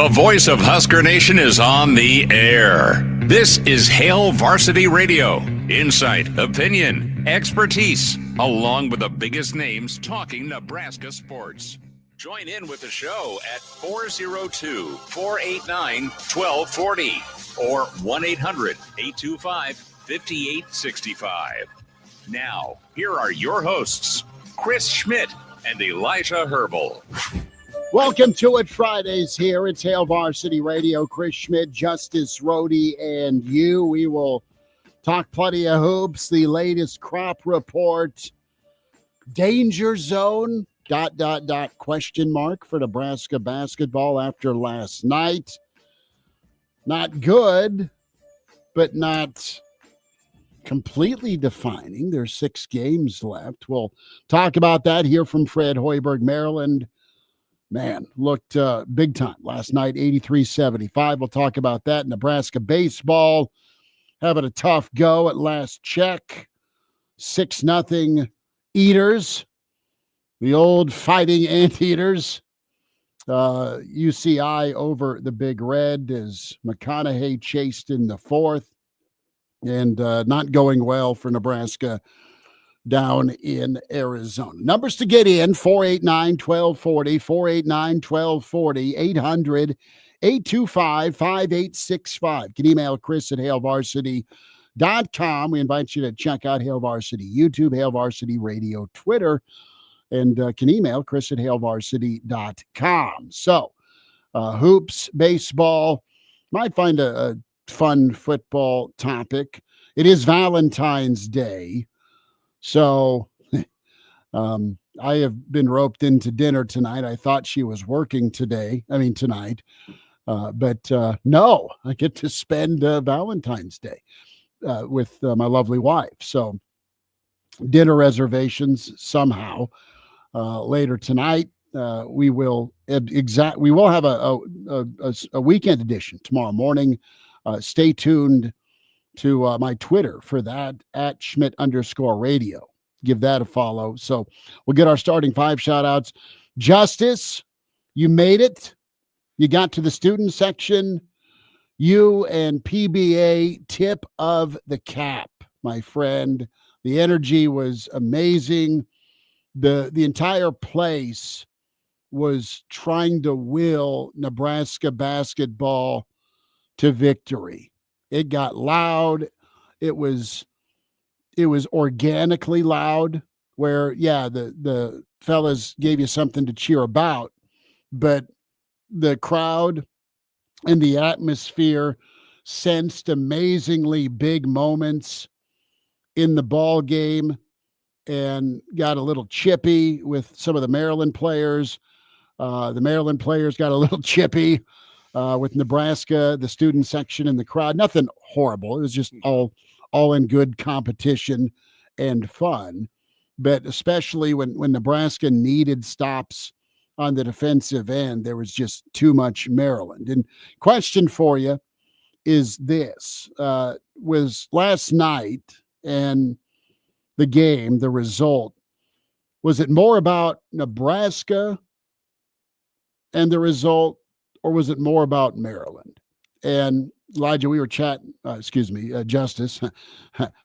The voice of Husker Nation is on the air. This is Hail Varsity Radio. Insight, opinion, expertise, along with the biggest names talking Nebraska sports. Join in with the show at 402-489-1240 or 1-800-825-5865. Now, here are your hosts, Chris Schmidt and Elijah Herbal. Welcome to it Fridays here. It's Hail Varsity Radio. Chris Schmidt, Justice Rhodey, and you. We will talk plenty of hoops, the latest crop report, danger zone, ... question mark for Nebraska basketball after last night. Not good, but not completely defining. There's 6 games left. We'll talk about that here from Fred Hoiberg, Maryland. Man, looked big time last night, 83-75. We'll talk about that. Nebraska baseball having a tough go at last check. 6-0 Eaters, the old fighting Anteaters. UCI over the Big Red as McConaughey chased in the 4th. And not going well for Nebraska down in Arizona. Numbers to get in, 489-1240, 489-1240, 800-825-5865. You can email Chris at hailvarsity.com. We invite you to check out Hail Varsity YouTube, Hail Varsity Radio, Twitter, and can email Chris at hailvarsity.com. So, hoops, baseball, might find a fun football topic. It is Valentine's Day. So I have been roped into dinner tonight. I thought she was working tonight. But no, I get to spend Valentine's Day with my lovely wife. So dinner reservations somehow later tonight. We will have a weekend edition tomorrow morning. Stay tuned to my Twitter for that, at Schmidt_radio. Give that a follow. So we'll get our starting 5 shout outs. Justice, you made it. You got to the student section. You and PBA, tip of the cap, my friend. The energy was amazing. The entire place was trying to will Nebraska basketball to victory. It got loud. It was organically loud where, yeah, the fellas gave you something to cheer about, but the crowd and the atmosphere sensed amazingly big moments in the ball game and got a little chippy with some of the Maryland players. The Maryland players got a little chippy with Nebraska, the student section and the crowd. Nothing horrible. It was just all in good competition and fun. But especially when Nebraska needed stops on the defensive end, there was just too much Maryland. And question for you is this. Was last night and the game, the result, was it more about Nebraska and the result, or was it more about Maryland? And Elijah, we were chatting, Justice,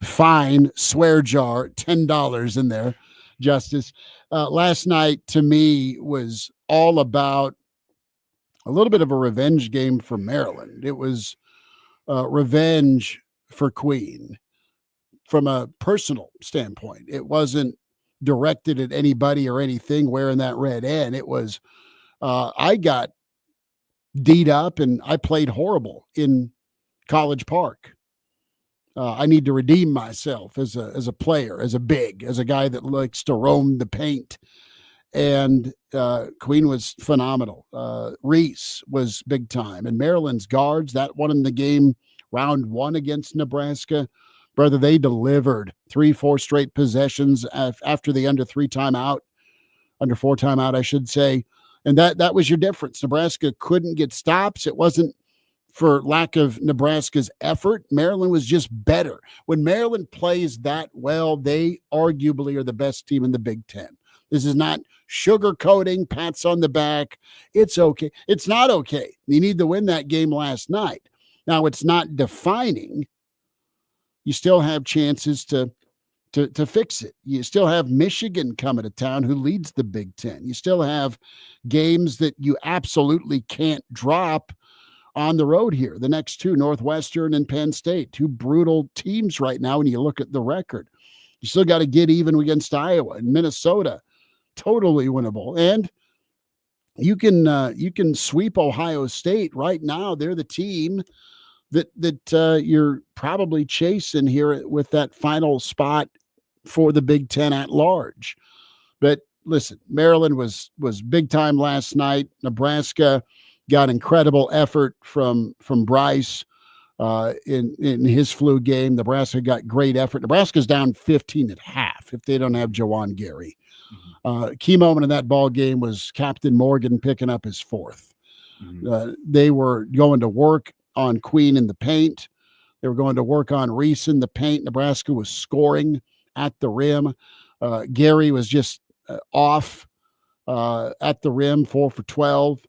fine, swear jar, $10 in there, Justice. Last night, to me, was all about a little bit of a revenge game for Maryland. It was revenge for Queen from a personal standpoint. It wasn't directed at anybody or anything wearing that red N. It was, I got D'd up and I played horrible in College Park. I need to redeem myself as a player, as a big, as a guy that likes to roam the paint. And Queen was phenomenal. Reese was big time. And Maryland's guards, that one in the game, round 1 against Nebraska, brother, they delivered 3-4 straight possessions after the under 4 timeout, I should say. And that was your difference. Nebraska couldn't get stops. It wasn't for lack of Nebraska's effort. Maryland was just better. When Maryland plays that well, they arguably are the best team in the Big Ten. This is not sugarcoating, pats on the back. It's okay. It's not okay. You need to win that game last night. Now, it's not defining. You still have chances to fix it. You still have Michigan coming to town, who leads the Big Ten. You still have games that you absolutely can't drop on the road here. The next two, Northwestern and Penn State, two brutal teams right now when you look at the record. You still got to get even against Iowa and Minnesota. Totally winnable. And you can sweep Ohio State right now. They're the team that you're probably chasing here with that final spot for the Big Ten at large. But listen, Maryland was big time last night. Nebraska got incredible effort from Bryce in his flu game. Nebraska got great effort. Nebraska's down 15 at half if they don't have Jawan Gary. Key moment in that ball game was Captain Morgan picking up his fourth. They were going to work on Queen in the paint. They were going to work on Reese in the paint. Nebraska was scoring at the rim. Gary was just off at the rim, 4 for 12.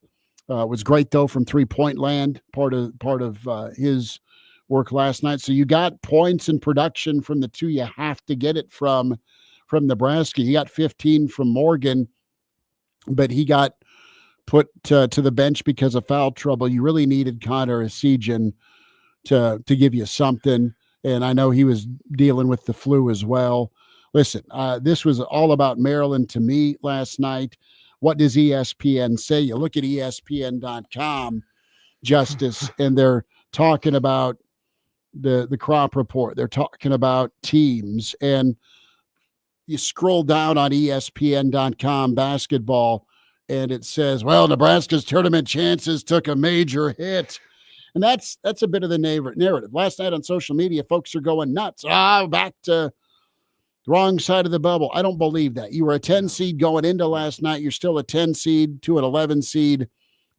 Was great though from 3-point land, part of his work last night. So you got points and production from the two you have to get it from Nebraska. You got 15 from Morgan, but he got put to the bench because of foul trouble. You really needed Connor Esijan to give you something, and I know he was dealing with the flu as well. Listen, this was all about Maryland to me last night. What does ESPN say? You look at ESPN.com, Justice, and they're talking about the crop report. They're talking about teams, and you scroll down on ESPN.com basketball, and it says, well, Nebraska's tournament chances took a major hit. And that's a bit of the narrative. Last night on social media, folks are going nuts. Back to the wrong side of the bubble. I don't believe that. You were a 10 seed going into last night. You're still a 10 seed to an 11 seed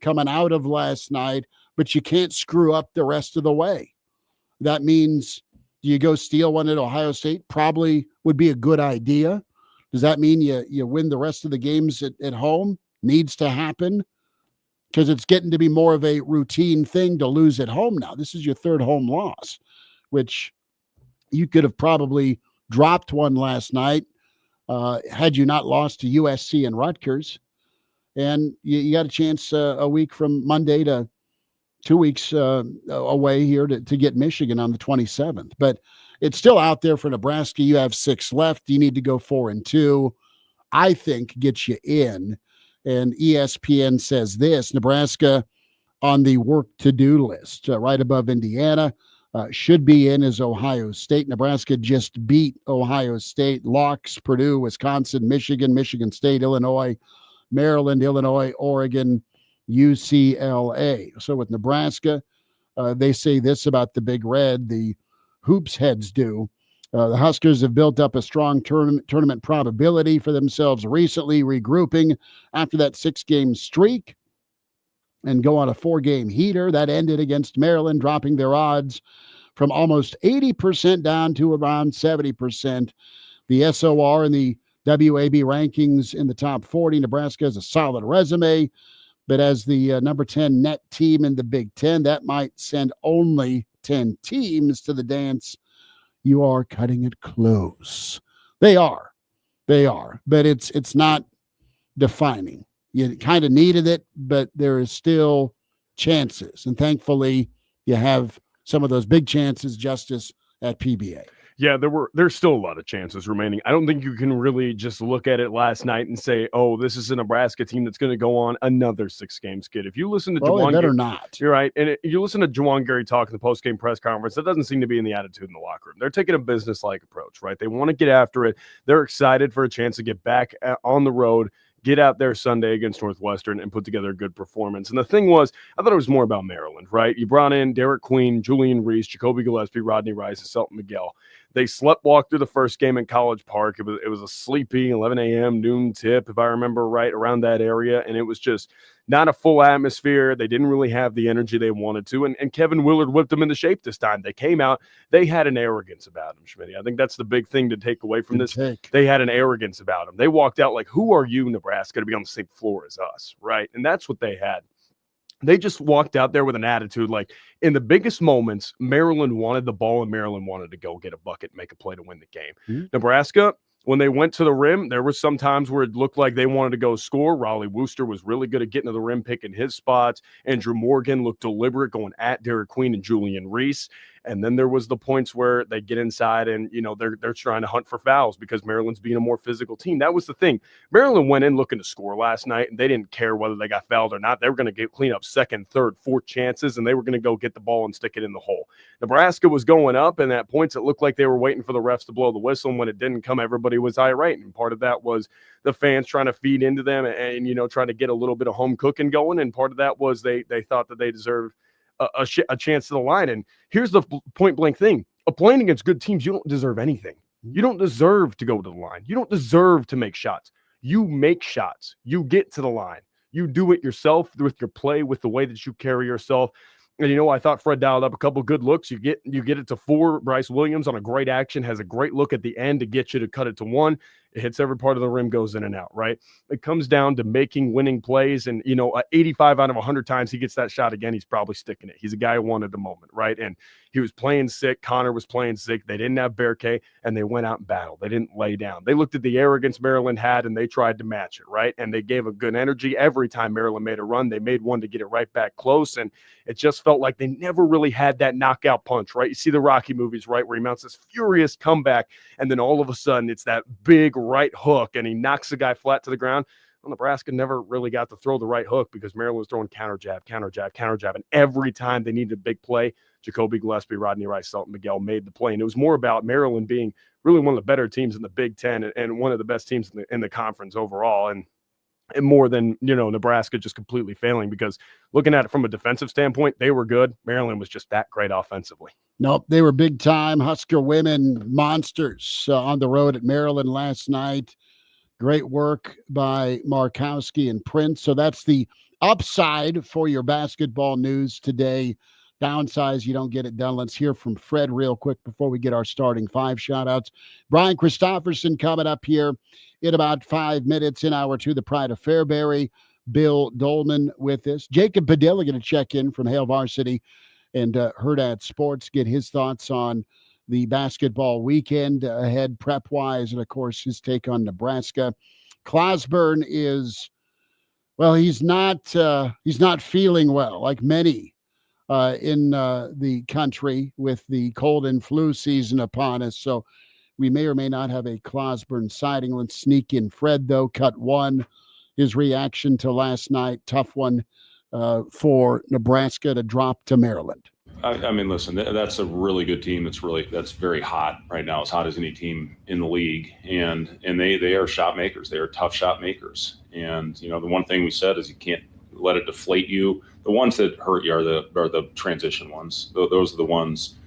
coming out of last night, but you can't screw up the rest of the way. That means, do you go steal one at Ohio State? Probably would be a good idea. Does that mean you win the rest of the games at home? Needs to happen, because it's getting to be more of a routine thing to lose at home now. This is your third home loss, which you could have probably dropped one last night had you not lost to USC and Rutgers. And you got a chance a week from Monday to 2 weeks away here to get Michigan on the 27th. But it's still out there for Nebraska. You have 6 left. You need to go 4-2. I think gets you in. And ESPN says this: Nebraska on the work to-do list, right above Indiana. Should be in is Ohio State. Nebraska just beat Ohio State. Locks, Purdue, Wisconsin, Michigan State, Illinois, Maryland, Illinois, Oregon, UCLA. So with Nebraska, they say this about the Big Red, the hoops heads do. The Huskers have built up a strong tournament probability for themselves recently, regrouping after that 6-game streak and go on a 4-game heater. That ended against Maryland, dropping their odds from almost 80% down to around 70%. The SOR and the WAB rankings in the top 40. Nebraska has a solid resume, but as the number 10 net team in the Big Ten, that might send only 10 teams to the dance. You are cutting it close. They are, but it's not defining. You kind of needed it, but there is still chances. And thankfully, you have some of those big chances, Justice, at PBA. Yeah, there's still a lot of chances remaining. I don't think you can really just look at it last night and say, oh, this is a Nebraska team that's going to go on another 6-game skid. If you listen to Jawan Gary, not. You're right. And you listen to Jawan Gary talk in the post-game press conference, that doesn't seem to be in the attitude in the locker room. They're taking a business-like approach, right? They want to get after it. They're excited for a chance to get back on the road, get out there Sunday against Northwestern and put together a good performance. And the thing was, I thought it was more about Maryland, right? You brought in Derek Queen, Julian Reese, Jacoby Gillespie, Rodney Rice, and Selton Miguel. They sleptwalked through the first game in College Park. It was a sleepy 11 a.m. noon tip, if I remember right, around that area, and it was just not a full atmosphere. They didn't really have the energy they wanted to, and Kevin Willard whipped them into shape this time. They came out. They had an arrogance about them, Schmitty. I think that's the big thing to take away from this. They had an arrogance about them. They walked out like, who are you, Nebraska, to be on the same floor as us, right? And that's what they had. They just walked out there with an attitude like in the biggest moments, Maryland wanted the ball and Maryland wanted to go get a bucket, make a play to win the game. Mm-hmm. Nebraska, when they went to the rim, there were some times where it looked like they wanted to go score. Raleigh Wooster was really good at getting to the rim, picking his spots. Andrew Morgan looked deliberate, going at Derek Queen and Julian Reese. And then there was the points where they get inside and, they're trying to hunt for fouls because Maryland's being a more physical team. That was the thing. Maryland went in looking to score last night, and they didn't care whether they got fouled or not. They were going to clean up second, third, fourth chances, and they were going to go get the ball and stick it in the hole. Nebraska was going up, and at points it looked like they were waiting for the refs to blow the whistle. And when it didn't come, everybody was irate. And part of that was the fans trying to feed into them and trying to get a little bit of home cooking going. And part of that was they thought that they deserved a chance to the line. And here's the point blank thing. Playing against good teams, you don't deserve anything. You don't deserve to go to the line. You don't deserve to make shots. You make shots. You get to the line. You do it yourself with your play, with the way that you carry yourself. And, I thought Fred dialed up a couple good looks. You get it to 4. Bryce Williams on a great action has a great look at the end to get you to cut it to 1. It hits every part of the rim, goes in and out, right? It comes down to making winning plays. And, 85 out of 100 times he gets that shot again, he's probably sticking it. He's a guy who wanted the moment, right? And he was playing sick. Connor was playing sick. They didn't have Berkay, and they went out and battled. They didn't lay down. They looked at the arrogance Maryland had, and they tried to match it, right? And they gave a good energy. Every time Maryland made a run, they made one to get it right back close. And it just felt like they never really had that knockout punch, right? You see the Rocky movies, right, where he mounts this furious comeback, and then all of a sudden it's that big right hook, and he knocks the guy flat to the ground. Well, Nebraska never really got to throw the right hook because Maryland was throwing counter jab. And every time they needed a big play, Jacoby Gillespie, Rodney Rice, Selton Miguel made the play. And it was more about Maryland being really one of the better teams in the Big Ten and one of the best teams in the conference overall. And more than, Nebraska just completely failing, because looking at it from a defensive standpoint, they were good. Maryland was just that great offensively. Nope, they were big time. Husker women monsters on the road at Maryland last night. Great work by Markowski and Prince. So that's the upside for your basketball news today. Downsides, you don't get it done. Let's hear from Fred real quick before we get our starting 5 shout-outs. Brian Christopherson coming up here in about 5 minutes in hour 2, the Pride of Fairbury. Bill Dolman with us. Jacob Padilla going to check in from Hail Varsity and Hurrdat Sports, get his thoughts on the basketball weekend ahead prep-wise, and, of course, his take on Nebraska. Clausburn is, well, he's not feeling well, like many in the country with the cold and flu season upon us. So we may or may not have a Clausburn sighting. Let's sneak in Fred, though. Cut 1, his reaction to last night. Tough one for Nebraska to drop to Maryland. I mean, listen, that's a really good team. That's very hot right now, as hot as any team in the league. And they are shot makers. They are tough shot makers. And, the one thing we said is you can't let it deflate you. The ones that hurt you are the transition ones. Those are the ones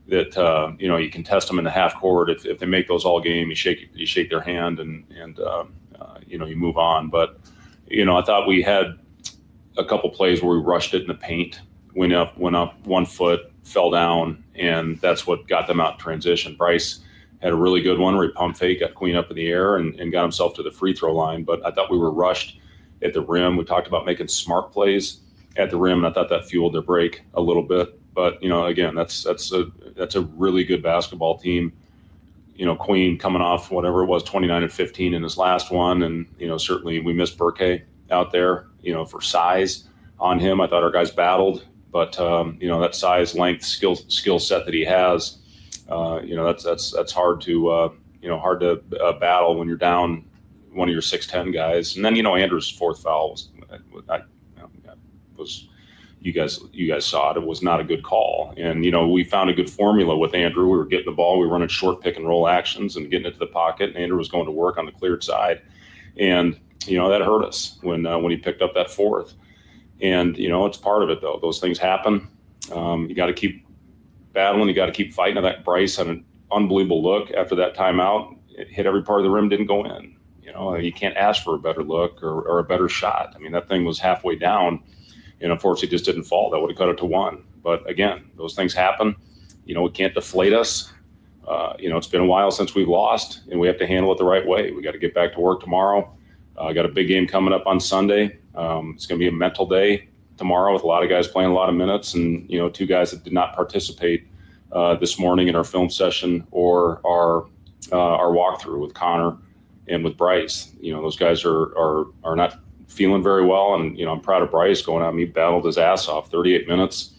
that, you can test them in the half court. If they make those all game, you shake their hand and you move on. But, I thought we had a couple plays where we rushed it in the paint. Went up 1 foot, fell down, and that's what got them out in transition. Bryce had a really good one where he pump fake, got Queen up in the air, and got himself to the free throw line. But I thought we were rushed at the rim. We talked about making smart plays at the rim, and I thought that fueled their break a little bit. But again, that's a really good basketball team. Queen coming off whatever it was, 29 and 15 in his last one, and certainly we missed Berkay out there, for size on him. I thought our guys battled. But that size, length, skill set that he has, that's hard to battle when you're down one of your 6'10" guys. And then Andrew's 4th foul was you guys saw it. It was not a good call. And we found a good formula with Andrew. We were getting the ball, we were running short pick and roll actions and getting it to the pocket. And Andrew was going to work on the cleared side, and that hurt us when he picked up that 4th. And, it's part of it, though. Those things happen. You got to keep battling. You got to keep fighting. That Bryce had unbelievable look after that timeout. It hit every part of the rim, didn't go in. You know, you can't ask for a better look or a better shot. I mean, that thing was halfway down, and unfortunately just didn't fall. That would have cut it to 1. But again, those things happen. You know, it can't deflate us. You know, it's been a while since we've lost, and we have to handle it the right way. We got to get back to work tomorrow. I got a big game coming up on Sunday. It's going to be a mental day tomorrow with a lot of guys playing a lot of minutes, and, you know, 2 guys that did not participate this morning in our film session or our walkthrough with Connor and with Bryce. You know, those guys are not feeling very well, and, you know, I'm proud of Bryce going out. He battled his ass off 38 minutes.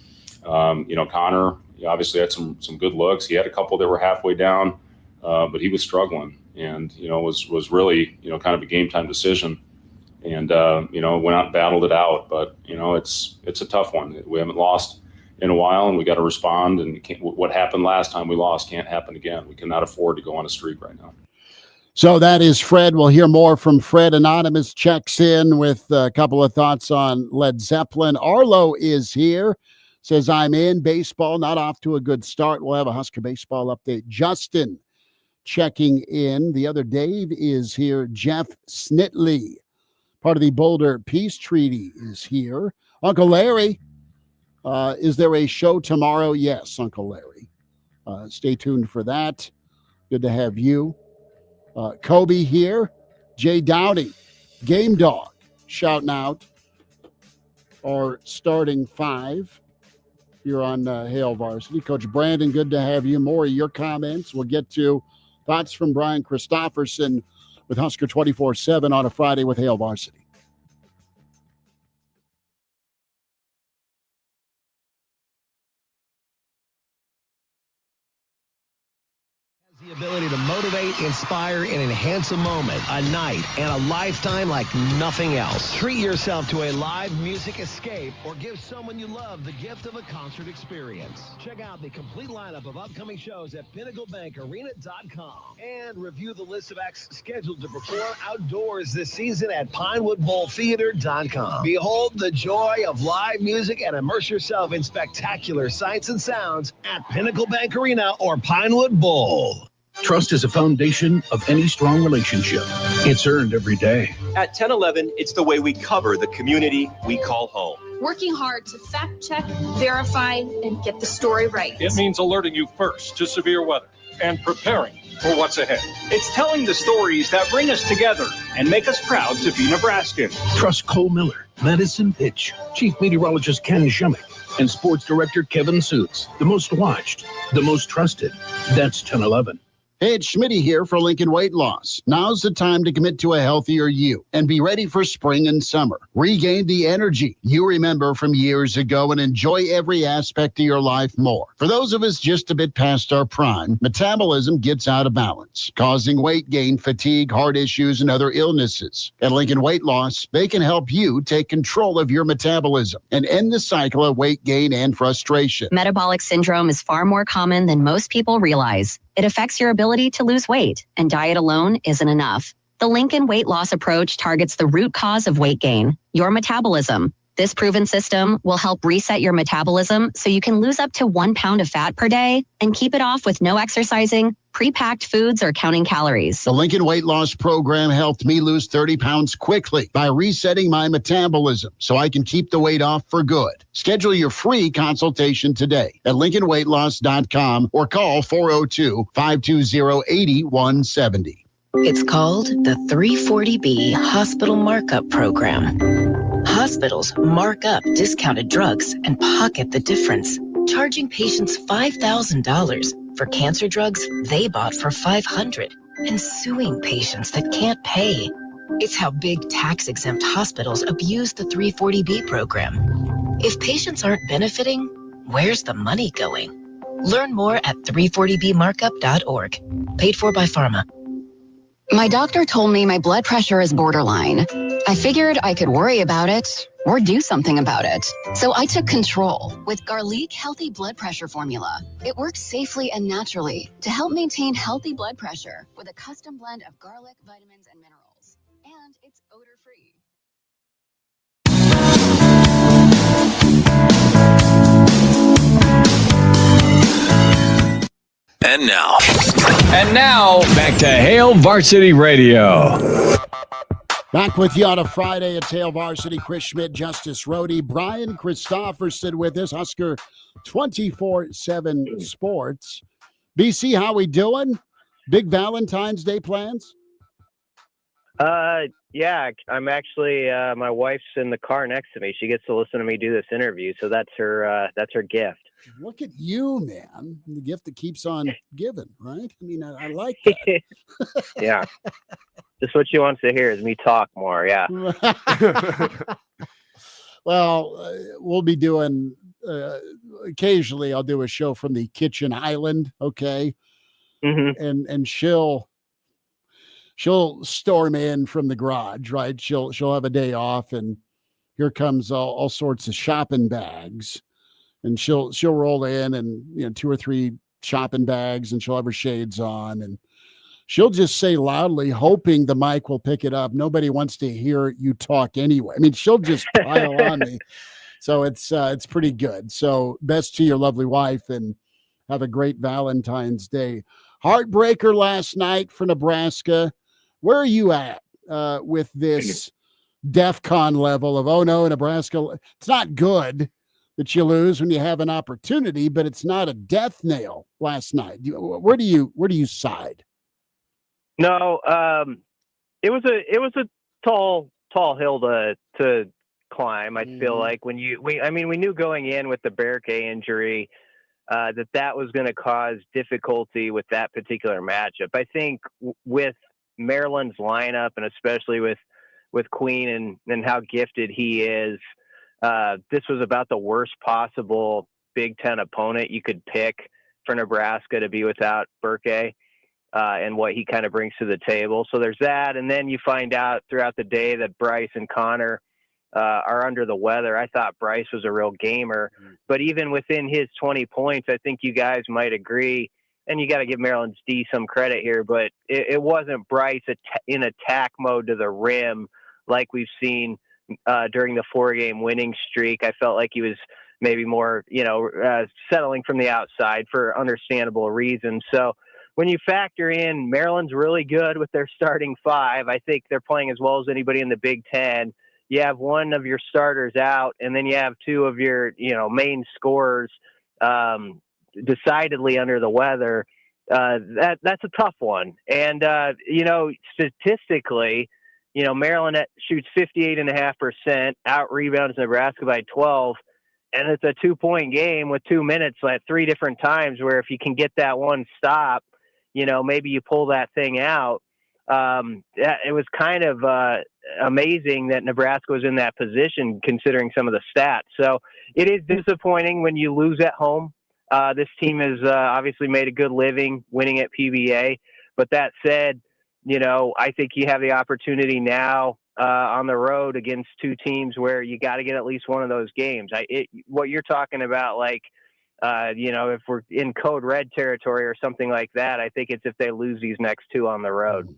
You know, Connor, he obviously had some good looks. He had a couple that were halfway down, but he was struggling, and, you know, was really, you know, kind of a game time decision, and you know, went out and battled it out. But, you know, it's a tough one. We haven't lost in a while, and we got to respond. And what happened last time we lost can't happen again. We cannot afford to go on a streak right now. So that is Fred. We'll hear more from Fred. Anonymous checks in with a couple of thoughts on Led Zeppelin. Arlo is here. Says, I'm in. Baseball not off to a good start. We'll have a Husker baseball update. Justin checking in. The other Dave is here. Jeff Snitley, part of the Boulder Peace Treaty, is here. Uncle Larry, is there a show tomorrow? Yes, Uncle Larry. Stay tuned for that. Good to have you. Kobe here. Jay Dowdy, Game Dog, shouting out our starting 5 here on Hail Varsity. Coach Brandon, good to have you. More of your comments. We'll get to thoughts from Brian Christopherson with Husker 24/7 on a Friday with Hail Varsity. The ability to motivate, inspire, and enhance a moment, a night, and a lifetime like nothing else. Treat yourself to a live music escape or give someone you love the gift of a concert experience. Check out the complete lineup of upcoming shows at pinnaclebankarena.com and review the list of acts scheduled to perform outdoors this season at pinewoodbowltheater.com. Behold the joy of live music and immerse yourself in spectacular sights and sounds at Pinnacle Bank Arena or Pinewood Bowl. Trust is a foundation of any strong relationship. It's earned every day. At 1011, it's the way we cover the community we call home. Working hard to fact check, verify, and get the story right. It means alerting you first to severe weather and preparing for what's ahead. It's telling the stories that bring us together and make us proud to be Nebraskan. Trust Cole Miller, Madison Pitch, Chief Meteorologist Ken Shumick, and Sports Director Kevin Suits. The most watched, the most trusted. That's 1011. Hey, it's Schmitty here for Lincoln Weight Loss. Now's the time to commit to a healthier you and be ready for spring and summer. Regain the energy you remember from years ago and enjoy every aspect of your life more. For those of us just a bit past our prime, metabolism gets out of balance, causing weight gain, fatigue, heart issues, and other illnesses. At Lincoln Weight Loss, they can help you take control of your metabolism and end the cycle of weight gain and frustration. Metabolic syndrome is far more common than most people realize. It affects your ability to lose weight, and diet alone isn't enough. The Lincoln weight loss approach targets the root cause of weight gain, your metabolism. This proven system will help reset your metabolism so you can lose up to 1 pound of fat per day and keep it off with no exercising, pre-packed foods, or counting calories. The Lincoln Weight Loss Program helped me lose 30 pounds quickly by resetting my metabolism so I can keep the weight off for good. Schedule your free consultation today at LincolnWeightLoss.com or call 402-520-8170. It's called the 340B Hospital Markup Program. Hospitals mark up discounted drugs and pocket the difference, charging patients $5,000 for cancer drugs they bought for $500 and suing patients that can't pay. It's how big tax-exempt hospitals abuse the 340B program. If patients aren't benefiting, where's the money going? Learn more at 340bmarkup.org. Paid for by Pharma. My doctor told me my blood pressure is borderline. I figured I could worry about it or do something about it. So I took control with Garlic Healthy Blood Pressure Formula. It works safely and naturally to help maintain healthy blood pressure with a custom blend of garlic, vitamins, and minerals. And it's odor-free. And now, And now, back to Hail Varsity Radio. Back with you on a Friday at Hail Varsity. Chris Schmidt, Justice Rhodey, Brian Christopherson with us, Husker 24/7 Sports. BC, how we doing? Big Valentine's Day plans? Yeah, I'm actually, my wife's in the car next to me. She gets to listen to me do this interview, so that's her gift. Look at you, man. The gift that keeps on giving, right? I mean, I like that. Yeah. Just what she wants to hear is me talk more, yeah. Well, we'll be doing, occasionally I'll do a show from the kitchen island, okay? Mm-hmm. And she'll storm in from the garage, right? She'll have a day off, and here comes all sorts of shopping bags, and she'll roll in, and 2 or 3 shopping bags, and she'll have her shades on, and she'll just say loudly, hoping the mic will pick it up. Nobody wants to hear you talk anyway. I mean, she'll just pile on me. So it's pretty good. So best to your lovely wife, and have a great Valentine's Day. Heartbreaker last night for Nebraska. Where are you at with this DEFCON level of, oh no, Nebraska? It's not good that you lose when you have an opportunity, but it's not a death nail last night. Where do you side? No, it was a tall hill to climb. I feel like we knew going in with the Berke injury that was going to cause difficulty with that particular matchup. I think with Maryland's lineup, and especially with Queen and how gifted he is, this was about the worst possible Big Ten opponent you could pick for Nebraska to be without Berke. And what he kind of brings to the table. So there's that. And then you find out throughout the day that Bryce and Connor are under the weather. I thought Bryce was a real gamer, but even within his 20 points, I think you guys might agree, and you got to give Maryland's D some credit here, but it wasn't Bryce in attack mode to the rim like we've seen during the 4-game winning streak. I felt like he was maybe more, settling from the outside for understandable reasons. So when you factor in Maryland's really good with their starting 5, I think they're playing as well as anybody in the Big Ten. You have one of your starters out, and then you have 2 of your, main scorers decidedly under the weather. That's a tough one. And, statistically, Maryland shoots 58.5%, out rebounds Nebraska by 12. And it's a 2-point game with 2 minutes at 3 different times where if you can get that one stop, maybe you pull that thing out. It was kind of amazing that Nebraska was in that position considering some of the stats. So it is disappointing when you lose at home. This team has obviously made a good living winning at PBA. But that said, I think you have the opportunity now on the road against 2 teams where you got to get at least one of those games. What you're talking about, like, if we're in code red territory or something like that, I think it's if they lose these next 2 on the road.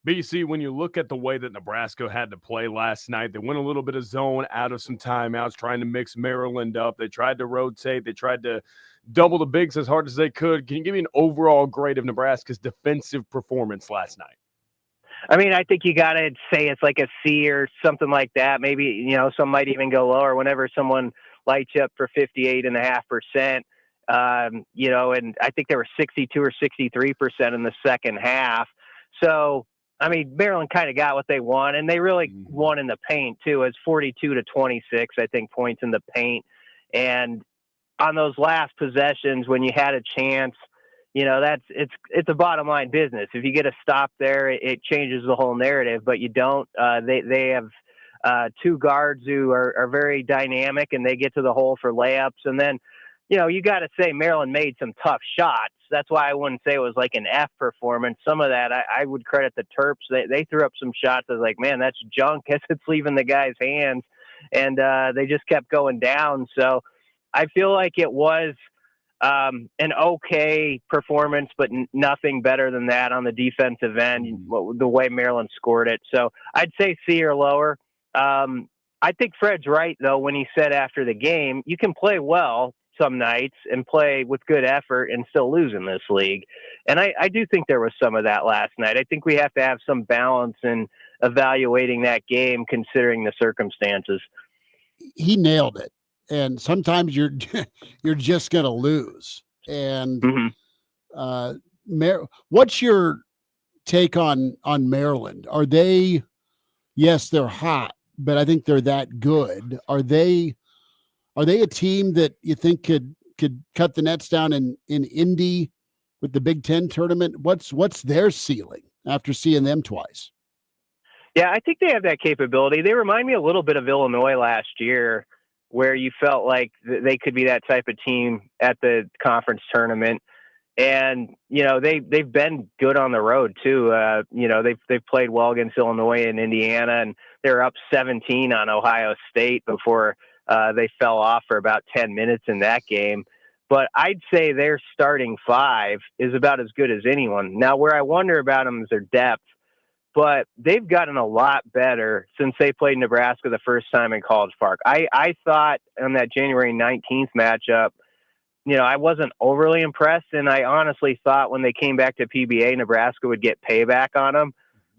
BC, when you look at the way that Nebraska had to play last night, they went a little bit of zone out of some timeouts, trying to mix Maryland up. They tried to rotate. They tried to double the bigs as hard as they could. Can you give me an overall grade of Nebraska's defensive performance last night? I mean, I think you got to say it's like a C or something like that. Maybe, some might even go lower whenever someone lights you up for 58.5%. And I think they were 62 or 63% in the second half. So, I mean, Maryland kind of got what they want, and they really won in the paint too. It's 42-26, I think, points in the paint. And on those last possessions, when you had a chance, it's a bottom line business. If you get a stop there, it changes the whole narrative. But you don't. They have 2 guards who are very dynamic, and they get to the hole for layups. And then, you got to say Maryland made some tough shots. That's why I wouldn't say it was like an F performance. Some of that I would credit the Terps. They threw up some shots. I was like, man, that's junk as it's leaving the guy's hands. And they just kept going down. So I feel like it was an okay performance, but nothing better than that on the defensive end, the way Maryland scored it. So I'd say C or lower. I think Fred's right, though, when he said after the game, you can play well some nights and play with good effort and still lose in this league. And I do think there was some of that last night. I think we have to have some balance in evaluating that game considering the circumstances. He nailed it. And sometimes you're just going to lose. And what's your take on Maryland? Are they, yes, they're hot, but I think they're that good. Are they a team that you think could cut the nets down in Indy with the Big Ten tournament? What's their ceiling after seeing them twice? Yeah, I think they have that capability. They remind me a little bit of Illinois last year, where you felt like they could be that type of team at the conference tournament. And, they've been good on the road too. They've played well against Illinois and Indiana, and they were up 17 on Ohio State before they fell off for about 10 minutes in that game. But I'd say their starting five is about as good as anyone. Now, where I wonder about them is their depth, but they've gotten a lot better since they played Nebraska the first time in College Park. I thought on that January 19th matchup, I wasn't overly impressed, and I honestly thought when they came back to PBA, Nebraska would get payback on them.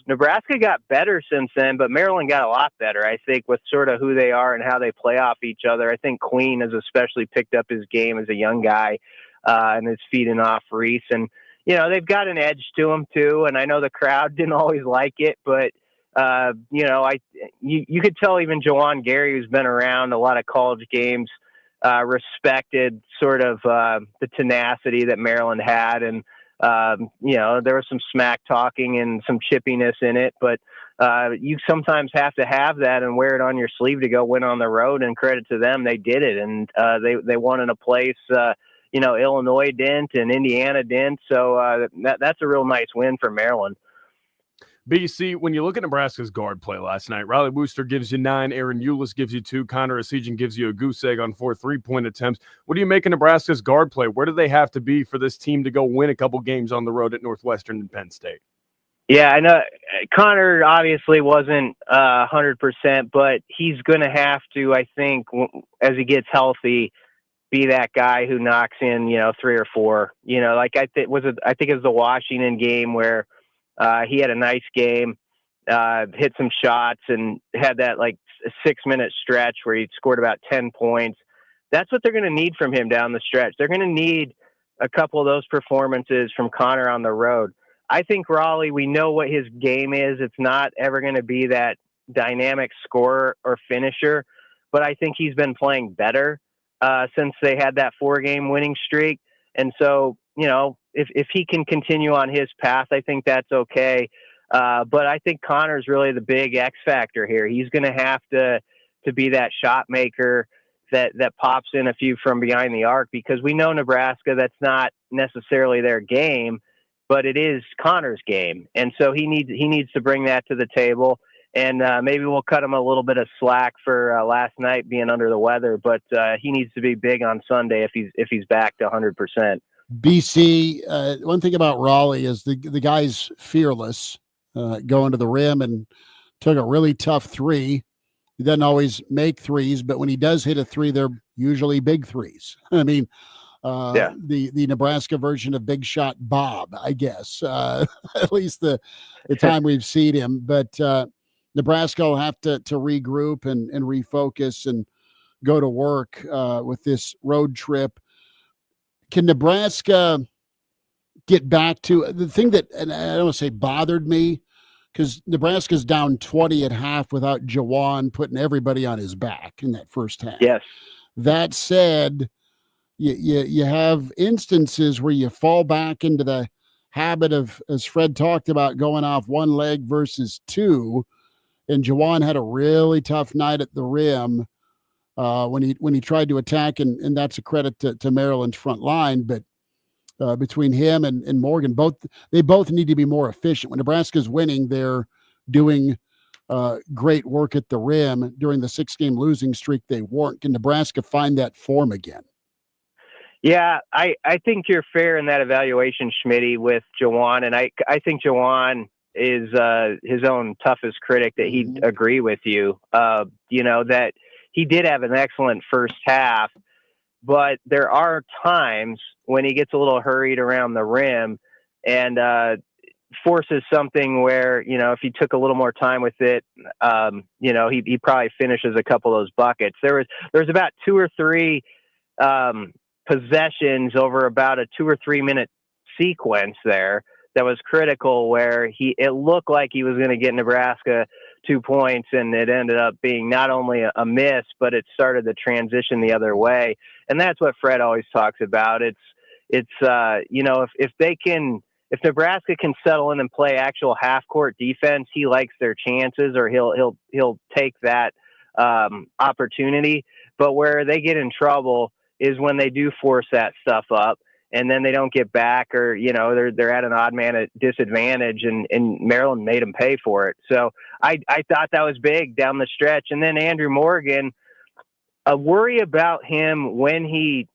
Nebraska got better since then, but Maryland got a lot better, I think, with sort of who they are and how they play off each other. I think Queen has especially picked up his game as a young guy and is feeding off Reese. And, they've got an edge to them, too, and I know the crowd didn't always like it, but, you could tell even Jawan Gary, who's been around a lot of college games, respected sort of the tenacity that Maryland had. And, there was some smack talking and some chippiness in it, but you sometimes have to have that and wear it on your sleeve to go win on the road, and credit to them. They did it. And they won in a place, Illinois didn't and Indiana didn't. So that's a real nice win for Maryland. BC, when you look at Nebraska's guard play last night, Riley Wooster gives you 9, Aaron Eulis gives you 2, Connor Esigian gives you a goose egg on 4 3-point attempts. What do you make of Nebraska's guard play? Where do they have to be for this team to go win a couple games on the road at Northwestern and Penn State? Yeah, I know Connor obviously wasn't 100%, but he's going to have to, I think, as he gets healthy, be that guy who knocks in, 3 or 4. I think it was the Washington game where he had a nice game, hit some shots, and had that 6-minute stretch where he scored about 10 points. That's what they're going to need from him down the stretch. They're going to need a couple of those performances from Connor on the road. I think Raleigh, we know what his game is. It's not ever going to be that dynamic scorer or finisher, but I think he's been playing better since they had that 4-game winning streak. And so, if he can continue on his path, I think that's okay. But I think Connor's really the big X factor here. He's going to have to be that shot maker that pops in a few from behind the arc, because we know Nebraska, that's not necessarily their game, but it is Connor's game. And so he needs to bring that to the table. And maybe we'll cut him a little bit of slack for last night being under the weather, but he needs to be big on Sunday if he's back to 100%. BC, one thing about Raleigh is the guy's fearless, going to the rim and took a really tough 3. He doesn't always make threes, but when he does hit a 3, they're usually big threes. I mean, the Nebraska version of Big Shot Bob, I guess, at least the time we've seen him. But Nebraska will have to regroup and refocus and go to work with this road trip. Can Nebraska get back to the thing that, and I don't want to say bothered me, because Nebraska's down 20 at half without Jawan putting everybody on his back in that first half. Yes. That said, you have instances where you fall back into the habit of, as Fred talked about, going off one leg versus 2. And Jawan had a really tough night at the rim when he tried to attack, and that's a credit to Maryland's front line. But between him and Morgan, they both need to be more efficient. When Nebraska's winning, they're doing great work at the rim. During the 6-game losing streak, they weren't. Can Nebraska find that form again? Yeah, I think you're fair in that evaluation, Schmitty, with Jawan. And I think Jawan is his own toughest critic, that he'd agree with you, that he did have an excellent first half, but there are times when he gets a little hurried around the rim and forces something where, if he took a little more time with it, he probably finishes a couple of those buckets. There's about 2 or 3 possessions over about a 2 or 3 minute sequence there that was critical, where it looked like he was going to get Nebraska 2 points, and it ended up being not only a miss, but it started the transition the other way. And that's what Fred always talks about. If Nebraska can settle in and play actual half court defense, he likes their chances, or he'll take that opportunity. But where they get in trouble is when they do force that stuff up, and then they don't get back, or they're at an odd man at disadvantage, and Maryland made them pay for it. So I thought that was big down the stretch. And then Andrew Morgan, a worry about him when he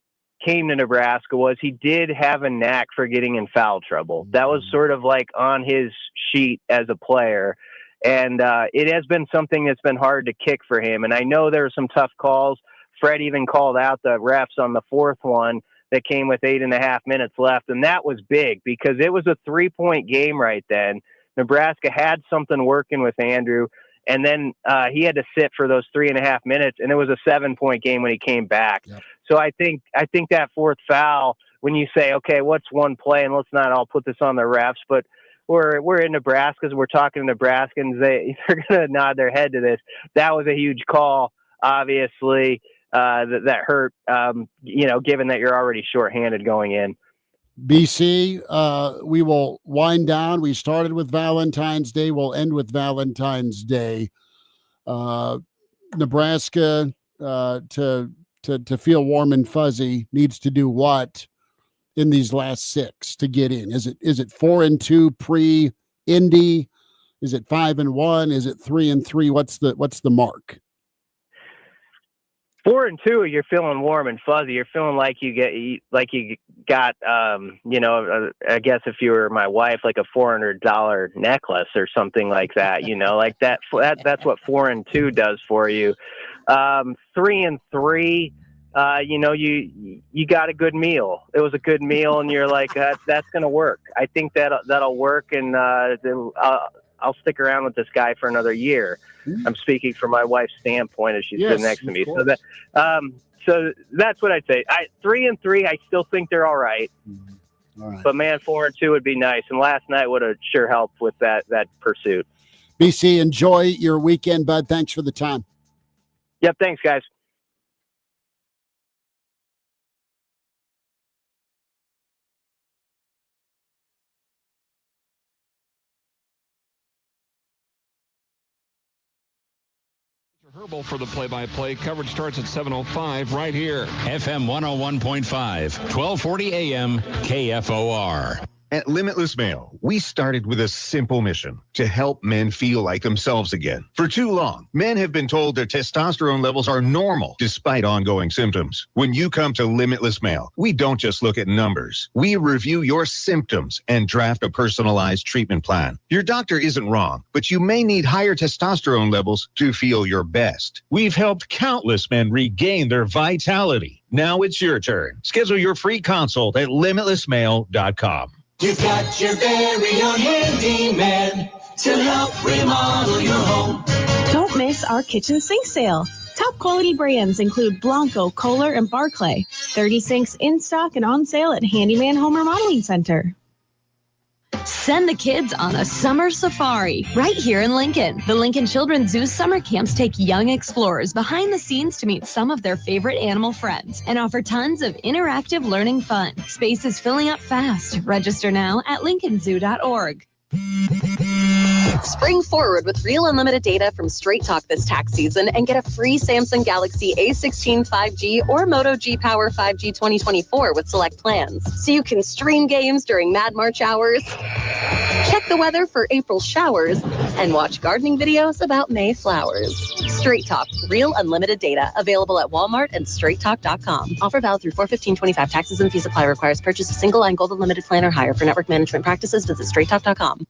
came to Nebraska was he did have a knack for getting in foul trouble. That was sort of like on his sheet as a player. And it has been something that's been hard to kick for him. And I know there were some tough calls. Fred even called out the refs on the 4th one that came with 8.5 minutes left. And that was big because it was a 3-point game right then. Nebraska had something working with Andrew, and then he had to sit for those 3.5 minutes, and it was a 7-point game when he came back. Yep. So I think that 4th foul, when you say, okay, what's one play, and let's not all put this on the refs, but we're in Nebraska, so we're talking to Nebraskans, they're going to nod their head to this. That was a huge call, obviously, that hurt, given that you're already shorthanded going in. BC, we will wind down. We started with Valentine's Day. We'll end with Valentine's Day. Nebraska, to feel warm and fuzzy, needs to do what in these last 6 to get in? Is it 4-2 pre-Indy? Is it 5-1? Is it 3-3? What's the mark? 4-2, you're feeling warm and fuzzy. You're feeling like you got, I guess if you were my wife, like a $400 necklace or something like that. Like that. That's what 4-2 does for you. 3-3, you got a good meal. It was a good meal, and you're like, that's going to work. I think that'll work, and I'll stick around with this guy for another year. I'm speaking from my wife's standpoint as she's sitting next to me. So that's what I'd say. 3-3, I still think they're all right. All right. But man, 4-2 would be nice. And last night would have sure helped with that pursuit. BC, enjoy your weekend, bud. Thanks for the time. Yep. Thanks, guys. Herbal for the play-by-play. Coverage starts at 7:05 right here. FM 101.5, 1240 AM, KFOR. At Limitless Male, we started with a simple mission: to help men feel like themselves again. For too long, men have been told their testosterone levels are normal despite ongoing symptoms. When you come to Limitless Male, we don't just look at numbers. We review your symptoms and draft a personalized treatment plan. Your doctor isn't wrong, but you may need higher testosterone levels to feel your best. We've helped countless men regain their vitality. Now it's your turn. Schedule your free consult at limitlessmale.com. You've got your very own handyman to help remodel your home. Don't miss our kitchen sink sale. Top quality brands include Blanco, Kohler, and Barclay. 30 sinks in stock and on sale at Handyman Home Remodeling Center. Send the kids on a summer safari right here in Lincoln. The Lincoln Children's Zoo summer camps take young explorers behind the scenes to meet some of their favorite animal friends and offer tons of interactive learning fun. Space is filling up fast. Register now at lincolnzoo.org. Spring forward with real unlimited data from Straight Talk this tax season and get a free Samsung Galaxy A16 5G or Moto G Power 5G 2024 with select plans. So you can stream games during Mad March hours, check the weather for April showers, and watch gardening videos about May flowers. Straight Talk, real unlimited data. Available at Walmart and straighttalk.com. Offer valid through 4/15/25. Taxes and fees apply. Requires purchase of single line gold unlimited plan or higher. For network management practices, visit straighttalk.com.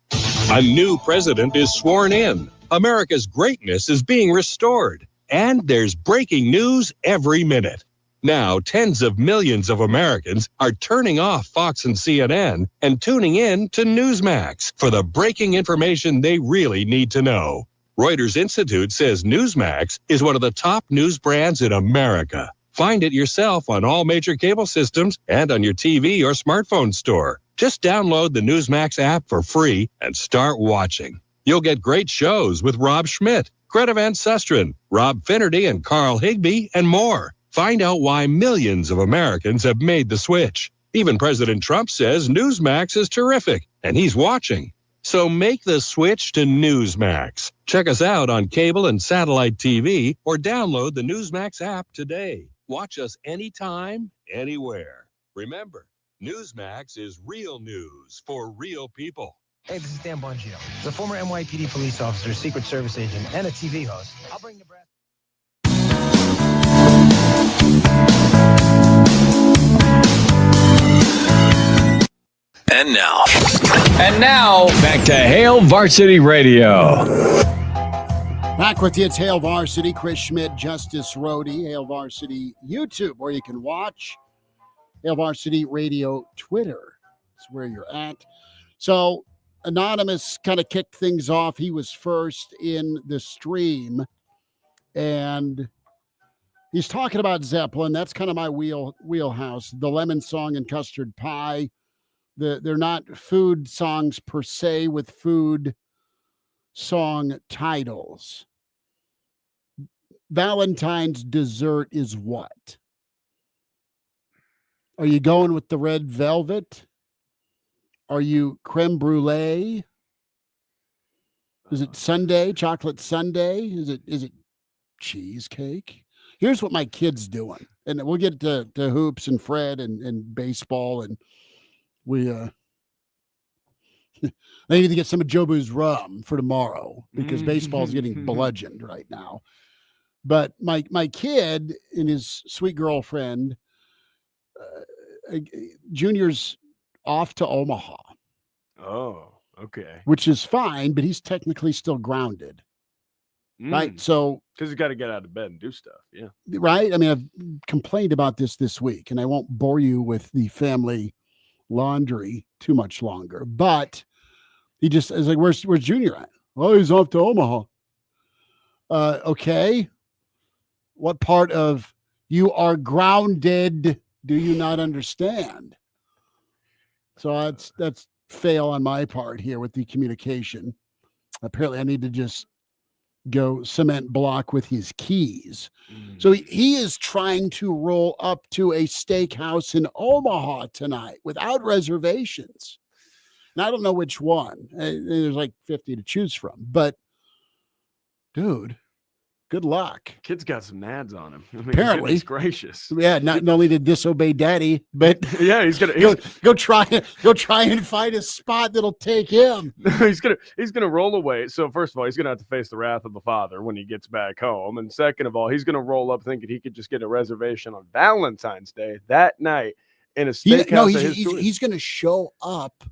A new president is sworn in. America's greatness is being restored. And there's breaking news every minute. Now, tens of millions of Americans are turning off Fox and CNN and tuning in to Newsmax for the breaking information they really need to know. Reuters Institute says Newsmax is one of the top news brands in America. Find it yourself on all major cable systems and on your TV or smartphone store. Just download the Newsmax app for free and start watching. You'll get great shows with Rob Schmidt, Greta Van Susteren, Rob Finnerty, and Carl Higbee, and more. Find out why millions of Americans have made the switch. Even President Trump says Newsmax is terrific, and he's watching. So make the switch to Newsmax. Check us out on cable and satellite TV or download the Newsmax app today. Watch us anytime, anywhere. Remember, Newsmax is real news for real people. Hey, this is Dan Bongino. As a former NYPD police officer, Secret Service agent, and a TV host, I'll bring Nebraska. And now, back to Hail Varsity Radio. Back with you, it's Hail Varsity. Chris Schmidt, Justice Rhodey, Hail Varsity YouTube, where you can watch Hail Varsity Radio Twitter. That's where you're at. So, Anonymous kind of kicked things off. He was first in the stream, and he's talking about Zeppelin. That's kind of my wheelhouse. The Lemon Song and Custard Pie. They're not food songs per se with food song titles. Valentine's dessert is what? Are you going with the red velvet? Are you creme brulee? Is it sundae, chocolate sundae? Is it cheesecake? Here's what my kid's doing. And we'll get to hoops and Fred and baseball, and we they need to get some of Jobu's rum for tomorrow because baseball's getting bludgeoned right now. But my kid and his sweet girlfriend, Junior's off to Omaha. Oh, okay. Which is fine, but he's technically still grounded. Right? So, because he's got to get out of bed and do stuff. Yeah. Right? I mean, I've complained about this week, and I won't bore you with the family laundry too much longer. But he just is like, where's Junior at? Oh, he's off to Omaha. Okay. What part of you are grounded do you not understand? So that's fail on my part here with the communication. Apparently I need to just go cement block with his keys. So he is trying to roll up to a steakhouse in Omaha tonight without reservations. And I don't know which one. There's like 50 to choose from, but dude, good luck. Kid's got some nads on him. I mean, apparently, goodness gracious. Yeah, not only to disobey daddy, but yeah, he's gonna go try and find a spot that'll take him. he's gonna roll away. So first of all, he's gonna have to face the wrath of the father when he gets back home, and second of all, he's gonna roll up thinking he could just get a reservation on Valentine's Day that night in a steakhouse. He's gonna show up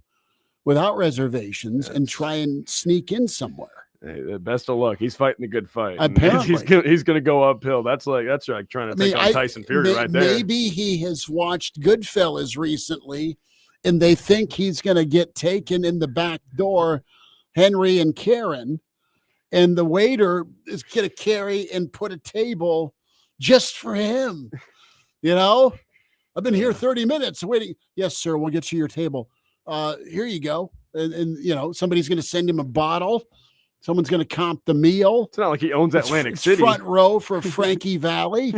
without reservations and try and sneak in somewhere. Hey, best of luck. He's fighting the good fight. Apparently, he's gonna go uphill. That's like trying to take on Tyson Fury right there. Maybe he has watched Goodfellas recently, and they think he's gonna get taken in the back door, Henry and Karen, and the waiter is gonna carry and put a table just for him. You know, I've been here 30 minutes waiting. Yes, sir. We'll get you your table. Here you go. And you know, somebody's gonna send him a bottle. Someone's going to comp the meal. It's not like he owns Atlantic City. Front row for Frankie Valley.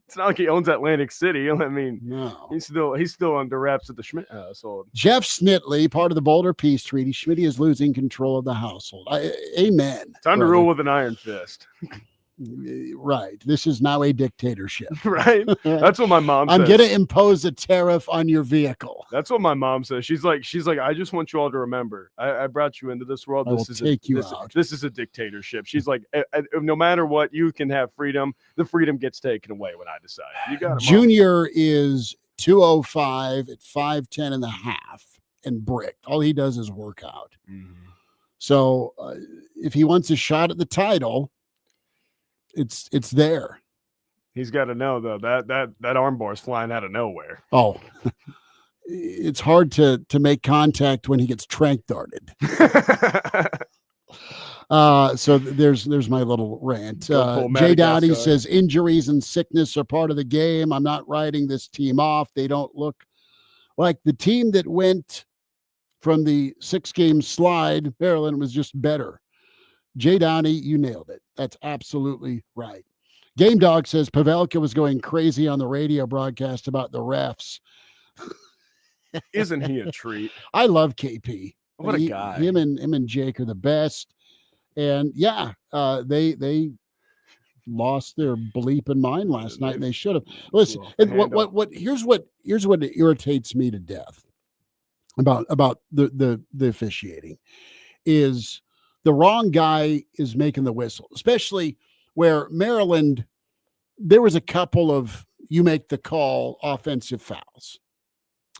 It's not like he owns Atlantic City. I mean, no. He's still under wraps at the Schmidt household. Jeff Snitley, part of the Boulder Peace Treaty. Schmidt is losing control of the household. Amen. Time to rule with an iron fist. Right. This is now a dictatorship. Right. That's what my mom says. I'm going to impose a tariff on your vehicle. That's what my mom says. She's like, I just want you all to remember, I brought you into this world. This is a dictatorship. She's like, no matter what, you can have freedom. The freedom gets taken away when I decide. You got it. Junior is 205 at 5'10 and a half and bricked. All he does is work out. So if he wants a shot at the title, it's there. He's got to know though that arm bar is flying out of nowhere. Oh, it's hard to make contact when he gets trank darted. So there's my little rant. Jay Dowdy says injuries and sickness are part of the game. I'm not writing this team off. They don't look like the team that went from the 6-game slide. Maryland was just better. Jay Downey, you nailed it. That's absolutely right. Game Dog says Pavelka was going crazy on the radio broadcast about the refs. Isn't he a treat? I love KP. What a guy. Him and Jake are the best. And yeah, they lost their bleeping mind last night, and they should have. Listen, here's what irritates me to death about the officiating is the wrong guy is making the whistle, especially where Maryland, there was a couple of you make the call offensive fouls.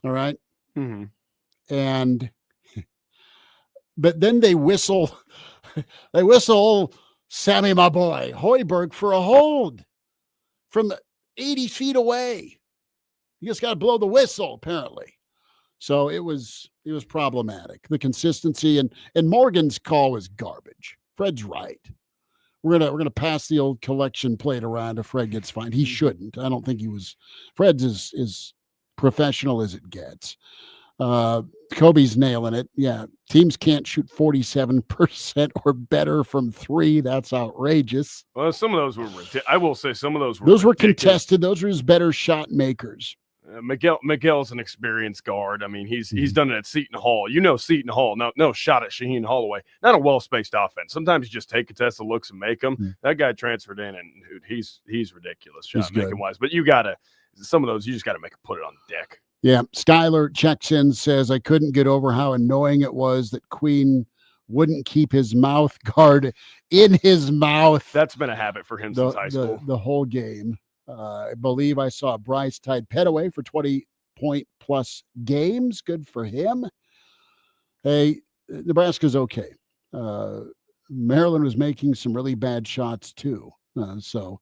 All right. Mm-hmm. And but then they whistle Sammy, my boy, Hoiberg for a hold from 80 feet away. You just got to blow the whistle, apparently. So it was problematic. The consistency and Morgan's call was garbage. Fred's right. We're gonna pass the old collection plate around if Fred gets fined. He shouldn't. I don't think he was. Fred's is professional as it gets. Kobe's nailing it. Yeah, teams can't shoot 47% or better from 3. That's outrageous. Well, some of those were. I will say some of those were. Those were contested. Those were his better shot makers. Miguel's an experienced guard. I mean, he's done it at Seton Hall. Seton Hall. No shot at Shaheen Holloway. Not a well-spaced offense. Sometimes you just take contested looks and make them. Mm-hmm. That guy transferred in, and dude, he's ridiculous shot making wise. But some of those you just gotta put it on the deck. Yeah, Skyler checks in, says, I couldn't get over how annoying it was that Queen wouldn't keep his mouth guard in his mouth. That's been a habit for him since high school. The whole game. I believe I saw Bryce tied Petaway for 20-point-plus games. Good for him. Hey, Nebraska's okay. Maryland was making some really bad shots, too. So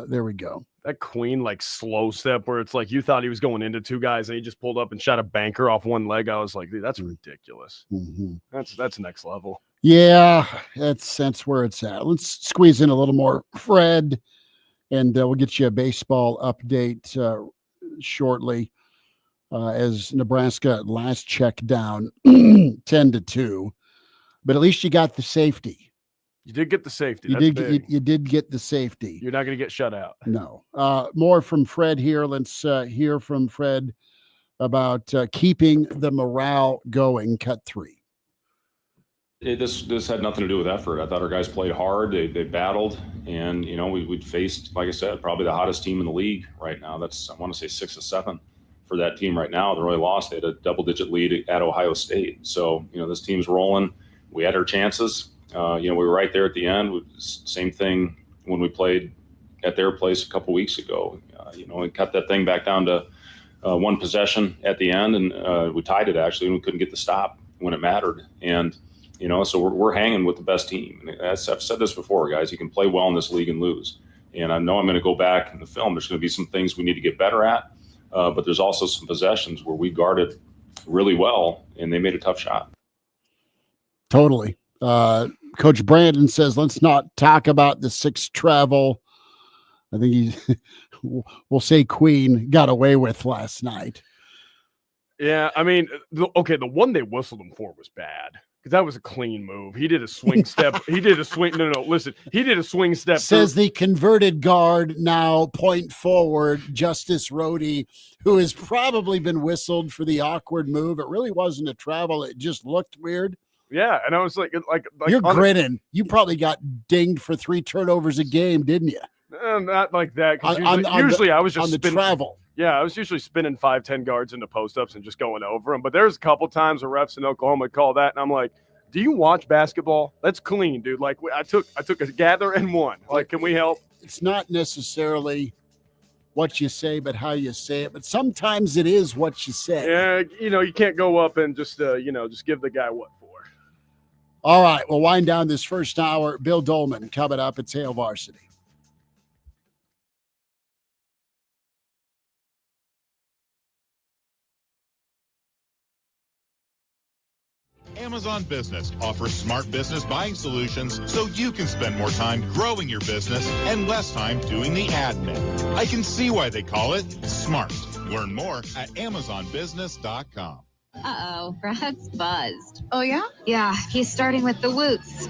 there we go. That Queen slow step where it's like you thought he was going into 2 guys and he just pulled up and shot a banker off one leg. I was like, dude, that's ridiculous. Mm-hmm. That's next level. Yeah, that's where it's at. Let's squeeze in a little more Fred, and we'll get you a baseball update shortly as Nebraska last check down 10-2. But at least you got the safety. You did get the safety. You did get the safety. You're not going to get shut out. No. More from Fred here. Let's hear from Fred about keeping the morale going. Cut 3. This had nothing to do with effort. I thought our guys played hard. They battled, and we'd faced, like I said, probably the hottest team in the league right now. That's, I want to say, 6 or 7 for that team right now. They really lost. They had a double-digit lead at Ohio State. So this team's rolling. We had our chances. We were right there at the end. Same thing when we played at their place a couple weeks ago. We cut that thing back down to 1 possession at the end, and we tied it actually, and we couldn't get the stop when it mattered. And so we're hanging with the best team. And as I've said this before, guys, you can play well in this league and lose. And I know I'm going to go back in the film. There's going to be some things we need to get better at, but there's also some possessions where we guarded really well, and they made a tough shot. Totally. Coach Brandon says, let's not talk about the 6 travel. I think we'll say Queen got away with last night. Yeah, I mean, the one they whistled him for was bad because that was a clean move. He did a swing step. He did a swing. No, listen. He did a swing step. Says the converted guard, now point forward, Justice Rhodey, who has probably been whistled for the awkward move. It really wasn't a travel. It just looked weird. Yeah, and I was like you're grinning. You probably got dinged for 3 turnovers a game, didn't you? Not like that. Usually I was just on the travel. Yeah, I was usually spinning 5-10 guards into post-ups and just going over them. But there's a couple times where refs in Oklahoma call that, and I'm like, do you watch basketball? That's clean, dude. Like I took a gather and one. Like, can we help? It's not necessarily what you say, but how you say it. But sometimes it is what you say. Yeah, you can't go up and just give the guy what for. All right, we'll wind down this first hour. Bill Dolman coming up at Hail Varsity. Amazon Business offers smart business buying solutions so you can spend more time growing your business and less time doing the admin. I can see why they call it smart. Learn more at amazonbusiness.com. Uh-oh, Brad's buzzed. Oh, yeah? Yeah, he's starting with the woots.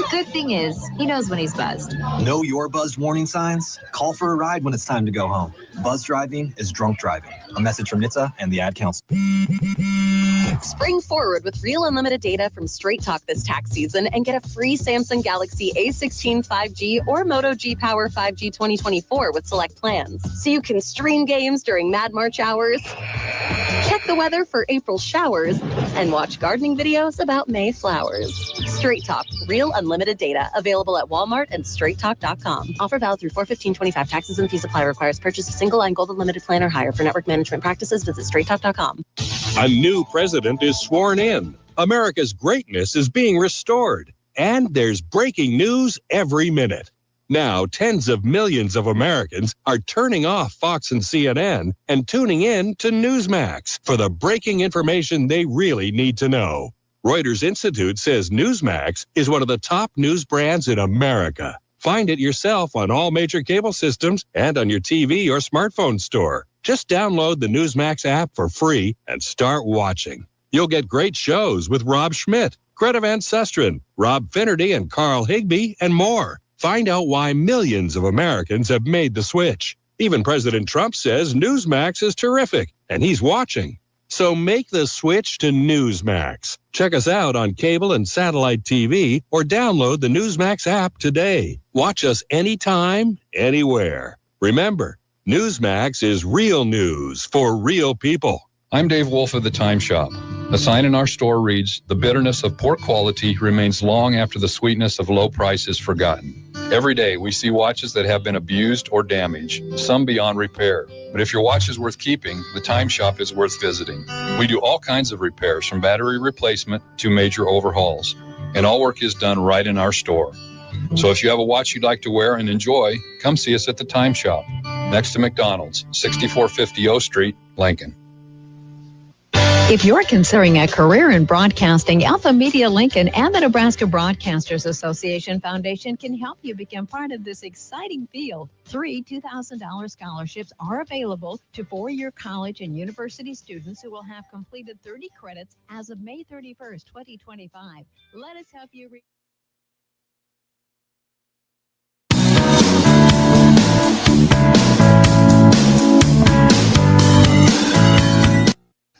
Good thing is, he knows when he's buzzed. Know your buzzed warning signs? Call for a ride when it's time to go home. Buzz driving is drunk driving. A message from NHTSA and the Ad Council. Spring forward with real unlimited data from Straight Talk this tax season and get a free Samsung Galaxy A16 5G or Moto G Power 5G 2024 with select plans. So you can stream games during Mad March hours, check the weather for April showers, and watch gardening videos about May flowers. Straight Talk, real unlimited data. Available at Walmart and straighttalk.com. Offer valid through 4/15/25. Taxes and fees apply. Requires purchase of single line gold unlimited plan or higher. For network management practices, visit straighttalk.com. A new president is sworn in. America's greatness is being restored. And there's breaking news every minute. Now, tens of millions of Americans are turning off Fox and CNN and tuning in to Newsmax for the breaking information they really need to know. Reuters Institute says Newsmax is one of the top news brands in America. Find it yourself on all major cable systems and on your TV or smartphone store. Just download the Newsmax app for free and start watching. You'll get great shows with Rob Schmidt, Greta Van Susteren, Rob Finnerty, and Carl Higbee, and more. Find out why millions of Americans have made the switch. Even President Trump says Newsmax is terrific, and he's watching. So make the switch to Newsmax. Check us out on cable and satellite TV or download the Newsmax app today. Watch us anytime, anywhere. Remember, Newsmax is real news for real people. I'm Dave Wolf of the Time Shop. The sign in our store reads, "The bitterness of poor quality remains long after the sweetness of low price is forgotten." Every day we see watches that have been abused or damaged, some beyond repair. But if your watch is worth keeping, the Time Shop is worth visiting. We do all kinds of repairs, from battery replacement to major overhauls. And all work is done right in our store. So if you have a watch you'd like to wear and enjoy, come see us at the Time Shop, next to McDonald's, 6450 O Street, Lincoln. If you're considering a career in broadcasting, Alpha Media Lincoln and the Nebraska Broadcasters Association Foundation can help you become part of this exciting field. 3 $2,000 scholarships are available to four-year college and university students who will have completed 30 credits as of May 31st, 2025. Let us help you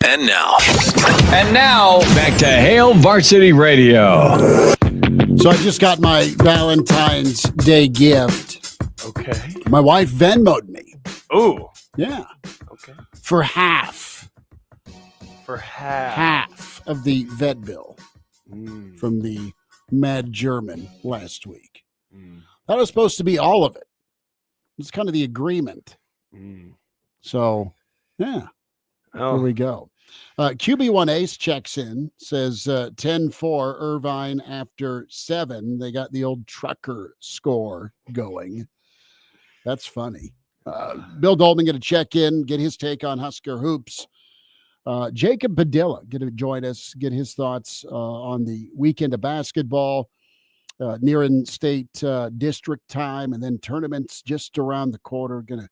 And now, back to Hail Varsity Radio. So I just got my Valentine's Day gift. Okay. My wife Venmo'd me. Ooh. Yeah. Okay. For half. For half. Half of the vet bill from the Mad German last week. That was supposed to be all of it. It's kind of the agreement. So, yeah. Here we go. QB1 Ace checks in, says 10-4 Irvine after 7. They got the old trucker score going. That's funny. Bill Dolman going to check in, get his take on Husker hoops. Jacob Padilla going to join us, get his thoughts on the weekend of basketball, nearing state district time, and then tournaments just around the corner. Going to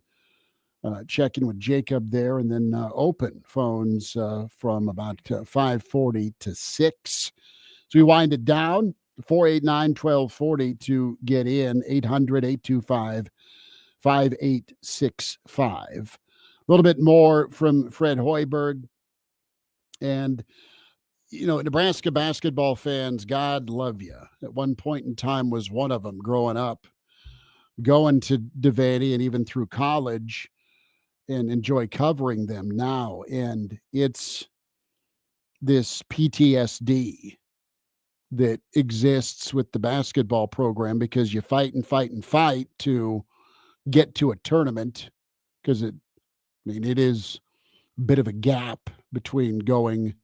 check in with Jacob there, and then open phones from about 5:40 to 6. So we wind it down, 489-1240 to get in, 800-825-5865. A little bit more from Fred Hoiberg. And, you know, Nebraska basketball fans, God love you. At one point in time was one of them growing up, going to Devaney and even through college, and enjoy covering them now. And it's this PTSD that exists with the basketball program because you fight and fight and fight to get to a tournament, because it is a bit of a gap between going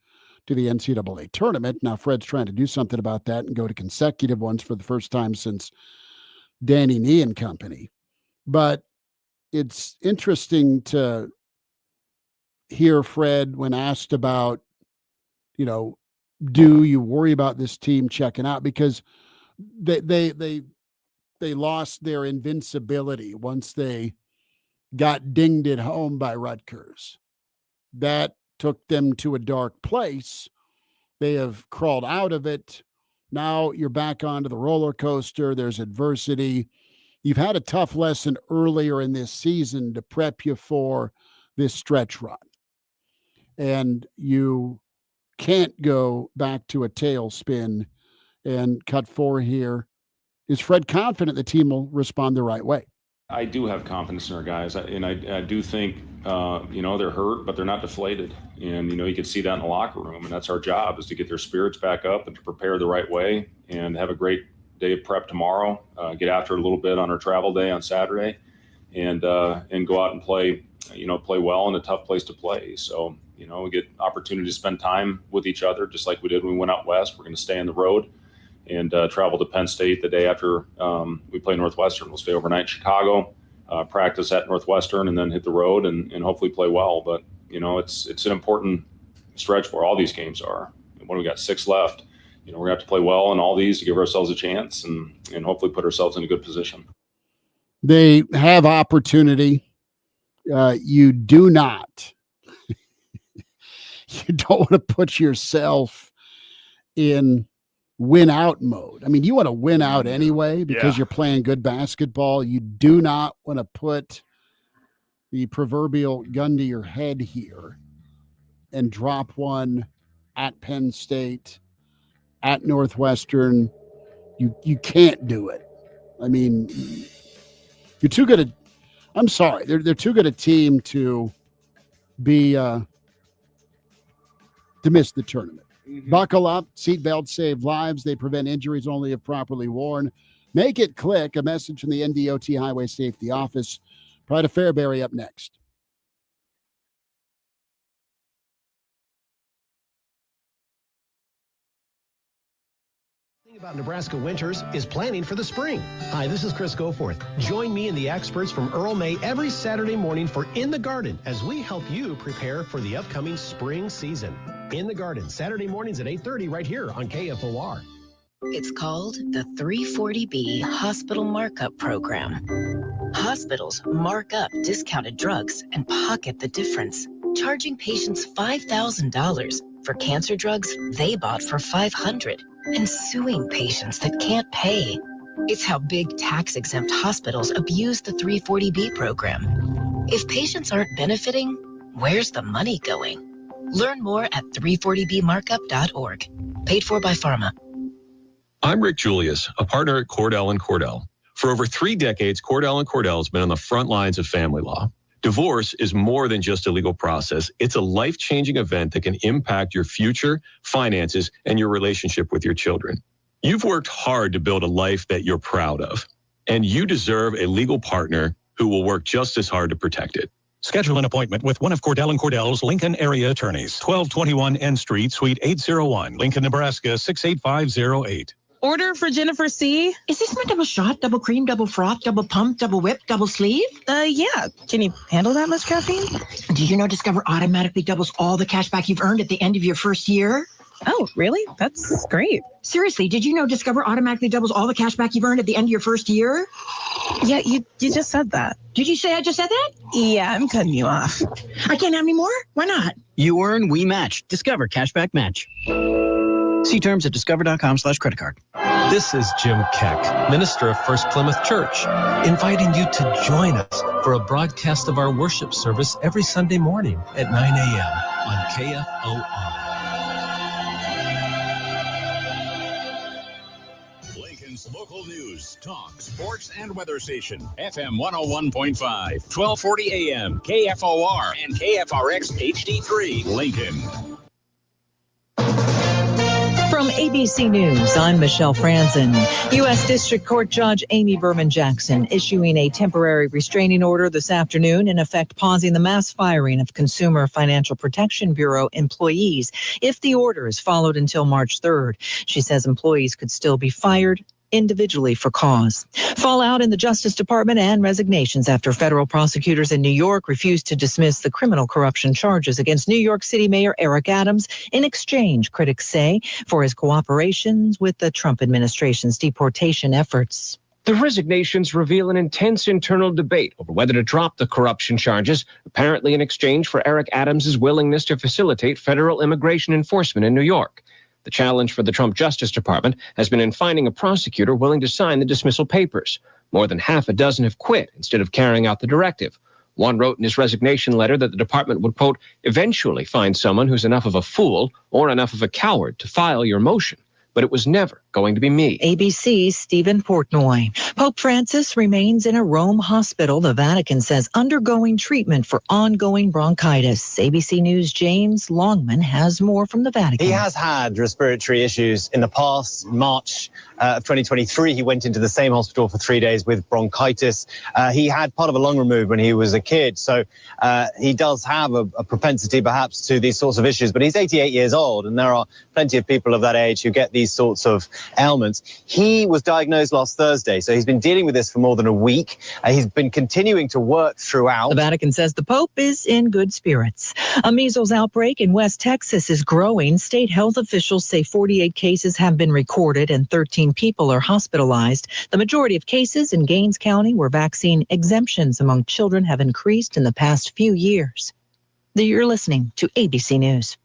to the NCAA tournament. Now Fred's trying to do something about that and go to consecutive ones for the first time since Danny Nee and company. But it's interesting to hear Fred when asked about, you know, do you worry about this team checking out? Because they lost their invincibility once they got dinged at home by Rutgers. That took them to a dark place. They have crawled out of it. Now you're back onto the roller coaster. There's adversity. You've had a tough lesson earlier in this season to prep you for this stretch run. And you can't go back to a tailspin and cut 4 here. Is Fred confident the team will respond the right way? I do have confidence in our guys, and I do think, they're hurt, but they're not deflated. And, you could see that in the locker room, and that's our job, is to get their spirits back up and to prepare the right way and have a great day of prep tomorrow, get after it a little bit on our travel day on Saturday, and go out and play well in a tough place to play. So, we get opportunity to spend time with each other, just like we did when we went out west. We're going to stay on the road and travel to Penn State the day after we play Northwestern. We'll stay overnight in Chicago, practice at Northwestern, and then hit the road and hopefully play well. But, it's an important stretch for all these games are. When we got 6 left, we're going to have to play well in all these to give ourselves a chance and hopefully put ourselves in a good position. They have opportunity. You do not. You don't want to put yourself in win out mode. I mean, you want to win out anyway because you're playing good basketball. You do not want to put the proverbial gun to your head here and drop one at Penn State, at Northwestern. You can't do it. I mean, you're too good. I'm sorry. They're too good a team to be to miss the tournament. Mm-hmm. Buckle up. Seatbelts save lives. They prevent injuries only if properly worn. Make it click. A message from the NDOT Highway Safety Office. Pride of Fairbury up next. About Nebraska winters is planning for the spring. Hi, this is Chris Goforth. Join me and the experts from Earl May every Saturday morning for In the Garden as we help you prepare for the upcoming spring season. In the Garden, Saturday mornings at 8:30 right here on KFOR. It's called the 340B Hospital Markup Program. Hospitals mark up discounted drugs and pocket the difference, charging patients $5,000 for cancer drugs they bought for $500 and suing patients that can't pay. It's how big tax-exempt hospitals abuse the 340B program. If patients aren't benefiting, where's the money going? Learn more at 340bmarkup.org. Paid for by Pharma. I'm Rick Julius, a partner at Cordell & Cordell. For over 3 decades, Cordell & Cordell has been on the front lines of family law. Divorce is more than just a legal process. It's a life-changing event that can impact your future, finances, and your relationship with your children. You've worked hard to build a life that you're proud of, and you deserve a legal partner who will work just as hard to protect it. Schedule an appointment with one of Cordell & Cordell's Lincoln area attorneys. 1221 N Street, Suite 801, Lincoln, Nebraska 68508. Order for Jennifer C. Is this my double shot, double cream, double froth, double pump, double whip, double sleeve? Yeah. Can you handle that much caffeine? Do you know Discover automatically doubles all the cash back you've earned at the end of your first year? Oh, really? That's great. Seriously, did you know Discover automatically doubles all the cash back you've earned at the end of your first year? Yeah, you just said that. Did you say I just said that? Yeah, I'm cutting you off. I can't have any more? Why not? You earn, we match. Discover Cashback Match. See terms at discover.com/creditcard. This is Jim Keck, minister of First Plymouth Church, inviting you to join us for a broadcast of our worship service every Sunday morning at 9 a.m. on KFOR. Lincoln's local news, talk, sports, and weather station. FM 101.5, 1240 AM, KFOR, and KFRX HD3, Lincoln. From ABC News, I'm Michelle Franzen. U.S. District Court Judge Amy Berman Jackson issuing a temporary restraining order this afternoon, in effect pausing the mass firing of Consumer Financial Protection Bureau employees if the order is followed until March 3rd. She says employees could still be fired individually for cause. Fallout in the Justice Department and resignations after federal prosecutors in New York refused to dismiss the criminal corruption charges against New York City Mayor Eric Adams in exchange, critics say, for his cooperations with the Trump administration's deportation efforts. The resignations reveal an intense internal debate over whether to drop the corruption charges, apparently in exchange for Eric Adams' willingness to facilitate federal immigration enforcement in New York. The challenge for the Trump Justice Department has been in finding a prosecutor willing to sign the dismissal papers. More than half a dozen have quit instead of carrying out the directive. One wrote in his resignation letter that the department would, quote, eventually find someone who's enough of a fool or enough of a coward to file your motion. But it was never going to be me. ABC's Stephen Portnoy. Pope Francis remains in a Rome hospital, the Vatican says, undergoing treatment for ongoing bronchitis. ABC News' James Longman has more from the Vatican. He has had respiratory issues in the past. March of 2023, he went into the same hospital for 3 days with bronchitis. He had part of a lung removed when he was a kid, so he does have a propensity perhaps to these sorts of issues, but he's 88 years old, and there are plenty of people of that age who get these sorts of ailments. He was diagnosed last Thursday, so he's been dealing with this for more than a week. He's been continuing to work throughout. The Vatican says the Pope is in good spirits. A measles outbreak in West Texas is growing. State health officials say 48 cases have been recorded and 13 people are hospitalized. The majority of cases in Gaines County where vaccine exemptions among children have increased in the past few years. You're listening to ABC News.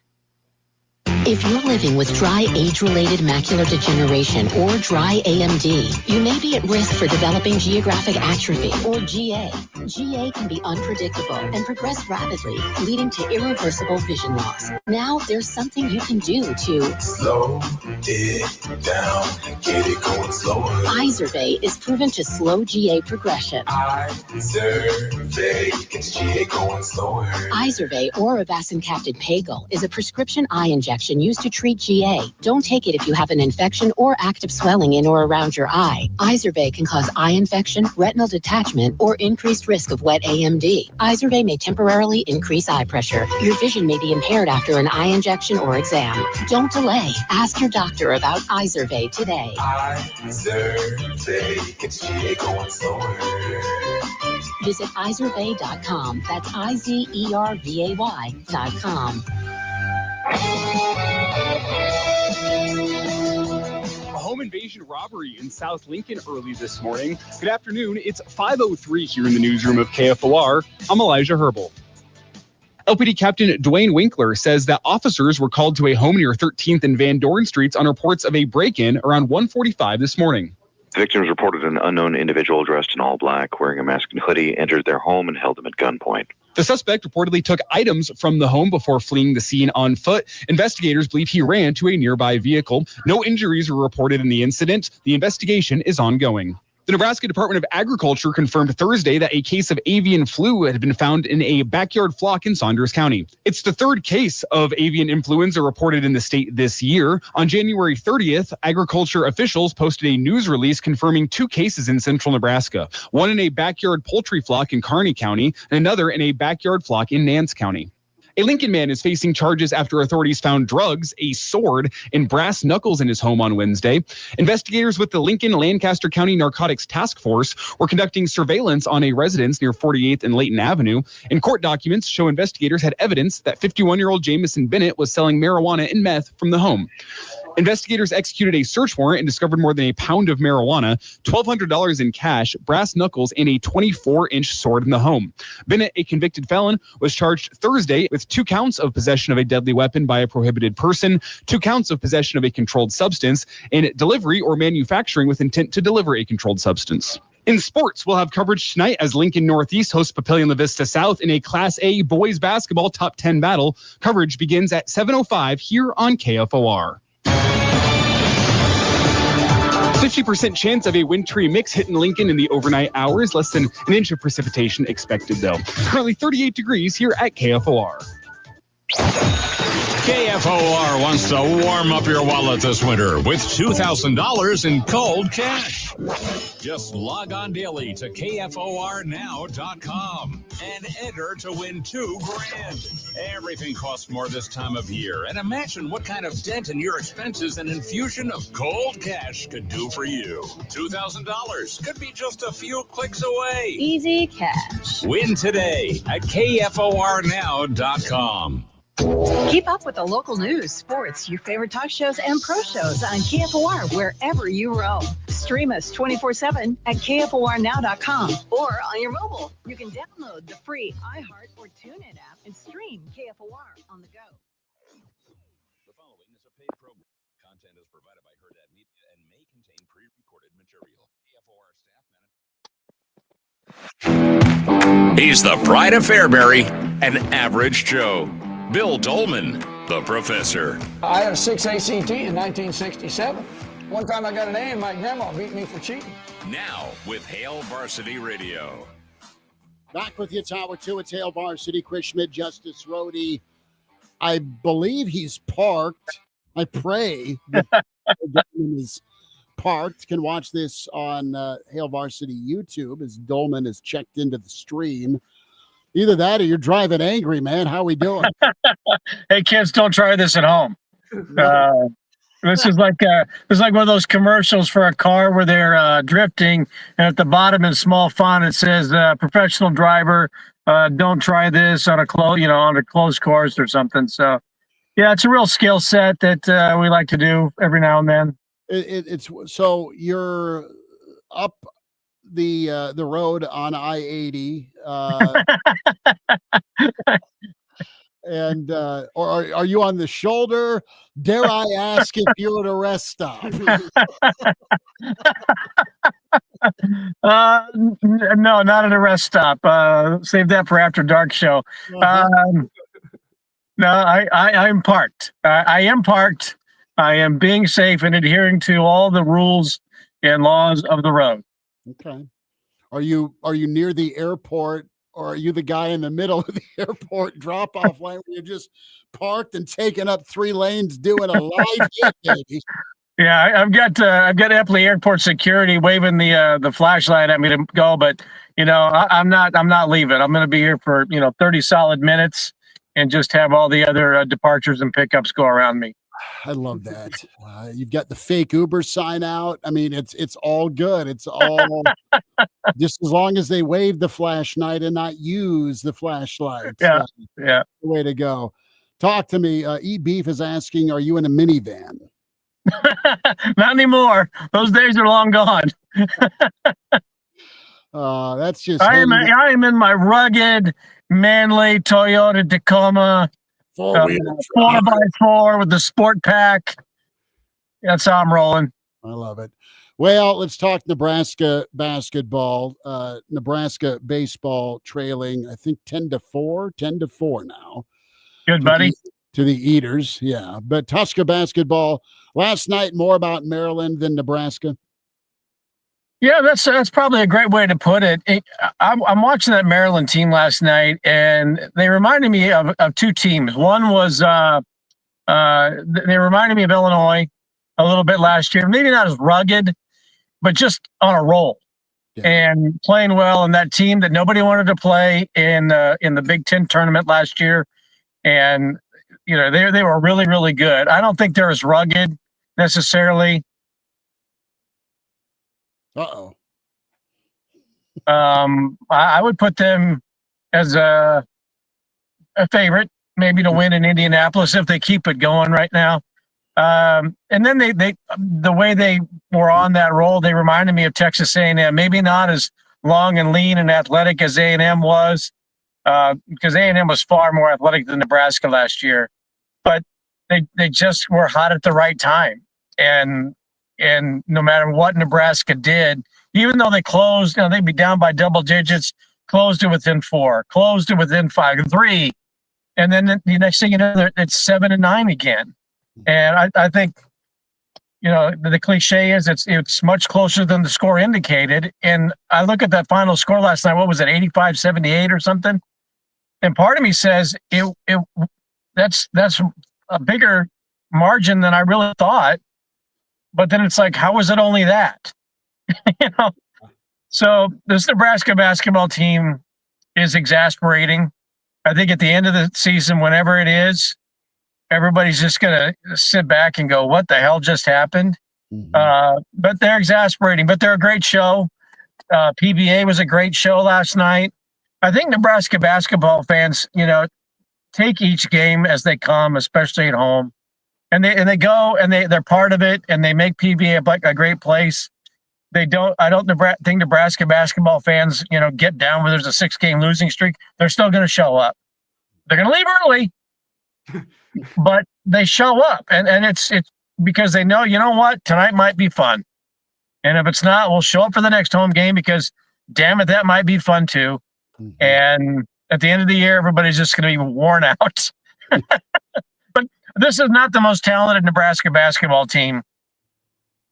If you're living with dry age-related macular degeneration or dry AMD, you may be at risk for developing geographic atrophy or GA. GA can be unpredictable and progress rapidly, leading to irreversible vision loss. Now there's something you can do to slow it down, get it going slower. Izervay is proven to slow GA progression. Izervay gets GA going slower. Izervay or avacincaptad pagel is a prescription eye injection used to treat GA. Don't take it if you have an infection or active swelling in or around your eye. Izervay can cause eye infection, retinal detachment, or increased risk of wet AMD. Izervay may temporarily increase eye pressure. Your vision may be impaired after an eye injection or exam. Don't delay. Ask your doctor about Izervay today. Izervay gets GA going slower. Visit Izervay.com. That's IZERVAY.com. A home invasion robbery in South Lincoln early this morning. Good afternoon. It's 5:03 here in the newsroom of KFOR. I'm Elijah Herbal. LPD Captain Dwayne Winkler says that officers were called to a home near 13th and Van Dorn Streets on reports of a break-in around 1:45 this morning. Victims reported an unknown individual dressed in all black, wearing a mask and hoodie, entered their home and held them at gunpoint. The suspect reportedly took items from the home before fleeing the scene on foot. Investigators believe he ran to a nearby vehicle. No injuries were reported in the incident. The investigation is ongoing. The Nebraska Department of Agriculture confirmed Thursday that a case of avian flu had been found in a backyard flock in Saunders County. It's the third case of avian influenza reported in the state this year. On January 30th, agriculture officials posted a news release confirming 2 cases in central Nebraska, one in a backyard poultry flock in Kearney County and another in a backyard flock in Nance County. A Lincoln man is facing charges after authorities found drugs, a sword, and brass knuckles in his home on Wednesday. Investigators with the Lincoln-Lancaster County Narcotics Task Force were conducting surveillance on a residence near 48th and Layton Avenue, and court documents show investigators had evidence that 51-year-old Jamison Bennett was selling marijuana and meth from the home. Investigators executed a search warrant and discovered more than a pound of marijuana, $1,200 in cash, brass knuckles, and a 24-inch sword in the home. Bennett, a convicted felon, was charged Thursday with 2 counts of possession of a deadly weapon by a prohibited person, 2 counts of possession of a controlled substance, and delivery or manufacturing with intent to deliver a controlled substance. In sports, we'll have coverage tonight as Lincoln Northeast hosts Papillion La Vista South in a Class A boys basketball top 10 battle. Coverage begins at 7:05 here on KFOR. 50% chance of a wintry mix hitting Lincoln in the overnight hours. Less than an inch of precipitation expected, though. Currently 38 degrees here at KFOR. KFOR wants to warm up your wallet this winter with $2,000 in cold cash. Just log on daily to KFORnow.com and enter to win $2,000. Everything costs more this time of year, and imagine what kind of dent in your expenses an infusion of cold cash could do for you. $2,000 could be just a few clicks away. Easy cash. Win today at KFORnow.com. Keep up with the local news, sports, your favorite talk shows, and pro shows on KFOR wherever you roam. Stream us 24/7 at KFORnow.com or on your mobile. You can download the free iHeart or TuneIn app and stream KFOR on the go. The following is a paid program. Content is provided by Hurrdat Media and may contain pre-recorded material. KFOR staff. He's the pride of Fairbury, an average Joe. Bill Dolman, the professor. I had a 6 ACT in 1967. One time I got an A and my grandma beat me for cheating. Now with Hail Varsity Radio. Back with you, Tower 2. It's Hail Varsity. Chris Schmidt, Justice Rhodey. I believe he's parked. I pray that Dolman is parked. Can watch this on Hail Varsity YouTube as Dolman is checked into the stream. Either that or you're driving angry, man. How we doing? Hey, kids, don't try this at home. This is like one of those commercials for a car where they're drifting, and at the bottom in small font it says "professional driver, don't try this on a closed course" or something. So, yeah, it's a real skill set that we like to do every now and then. It's so you're up the road on I-80 and or are you on the shoulder? Dare I ask if you're at a rest stop? No, not at a rest stop. Save that for after dark show. No, I'm parked. I am parked. I am being safe and adhering to all the rules and laws of the road. Okay. Are you near the airport, or are you the guy in the middle of the airport drop-off line where you're just parked and taking up 3 lanes doing a live hit, baby? Yeah, I've got Epley Airport security waving the flashlight at me to go, but I'm not leaving. I'm going to be here for 30 solid minutes and just have all the other departures and pickups go around me. I love that. You've got the fake Uber sign out. I mean, it's all good. It's all just as long as they wave the flashlight and not use the flashlight. Yeah. The way to go. Talk to me. Eat Beef is asking, are you in a minivan? Not anymore. Those days are long gone. That's just. I am in my rugged, manly Toyota Tacoma. 4x4 with the sport pack. That's how I'm rolling. I love it. Well, let's talk Nebraska basketball. Nebraska baseball trailing, I think 10-4 now. Good, buddy. To the Eaters, yeah. But Tusker basketball last night, more about Maryland than Nebraska. Yeah, that's probably a great way to put it. I'm watching that Maryland team last night, and they reminded me of 2 teams. One was they reminded me of Illinois a little bit last year. Maybe not as rugged, but just on a roll and playing well. And that team that nobody wanted to play in the Big Ten tournament last year, and they were really, really good. I don't think they're as rugged necessarily. I would put them as a favorite, maybe to win in Indianapolis if they keep it going right now. And then they the way they were on that roll, they reminded me of Texas A&M. Maybe not as long and lean and athletic as A&M was, because A&M was far more athletic than Nebraska last year. But they just were hot at the right time, and no matter what Nebraska did, even though they closed, they'd be down by double digits, closed it within 4, closed it within 5, 3. And then the next thing you know, it's 7 and 9 again. And I think, the cliche is it's much closer than the score indicated. And I look at that final score last night, what was it, 85-78 or something? And part of me says that's a bigger margin than I really thought. But then it's like, how is it only that? You know? So this Nebraska basketball team is exasperating. I think at the end of the season, whenever it is, everybody's just going to sit back and go, what the hell just happened? But they're exasperating, but they're a great show. PBA was a great show last night. I think Nebraska basketball fans, take each game as they come, especially at home. And they go and they're part of it, and they make PBA a great place. I don't think Nebraska basketball fans, get down when there's a 6-game losing streak. They're still going to show up. They're going to leave early, but they show up, and it's because they know, you know what, tonight might be fun. And if it's not, we'll show up for the next home game because, damn it, that might be fun too. And at the end of the year, everybody's just going to be worn out. But this is not the most talented Nebraska basketball team,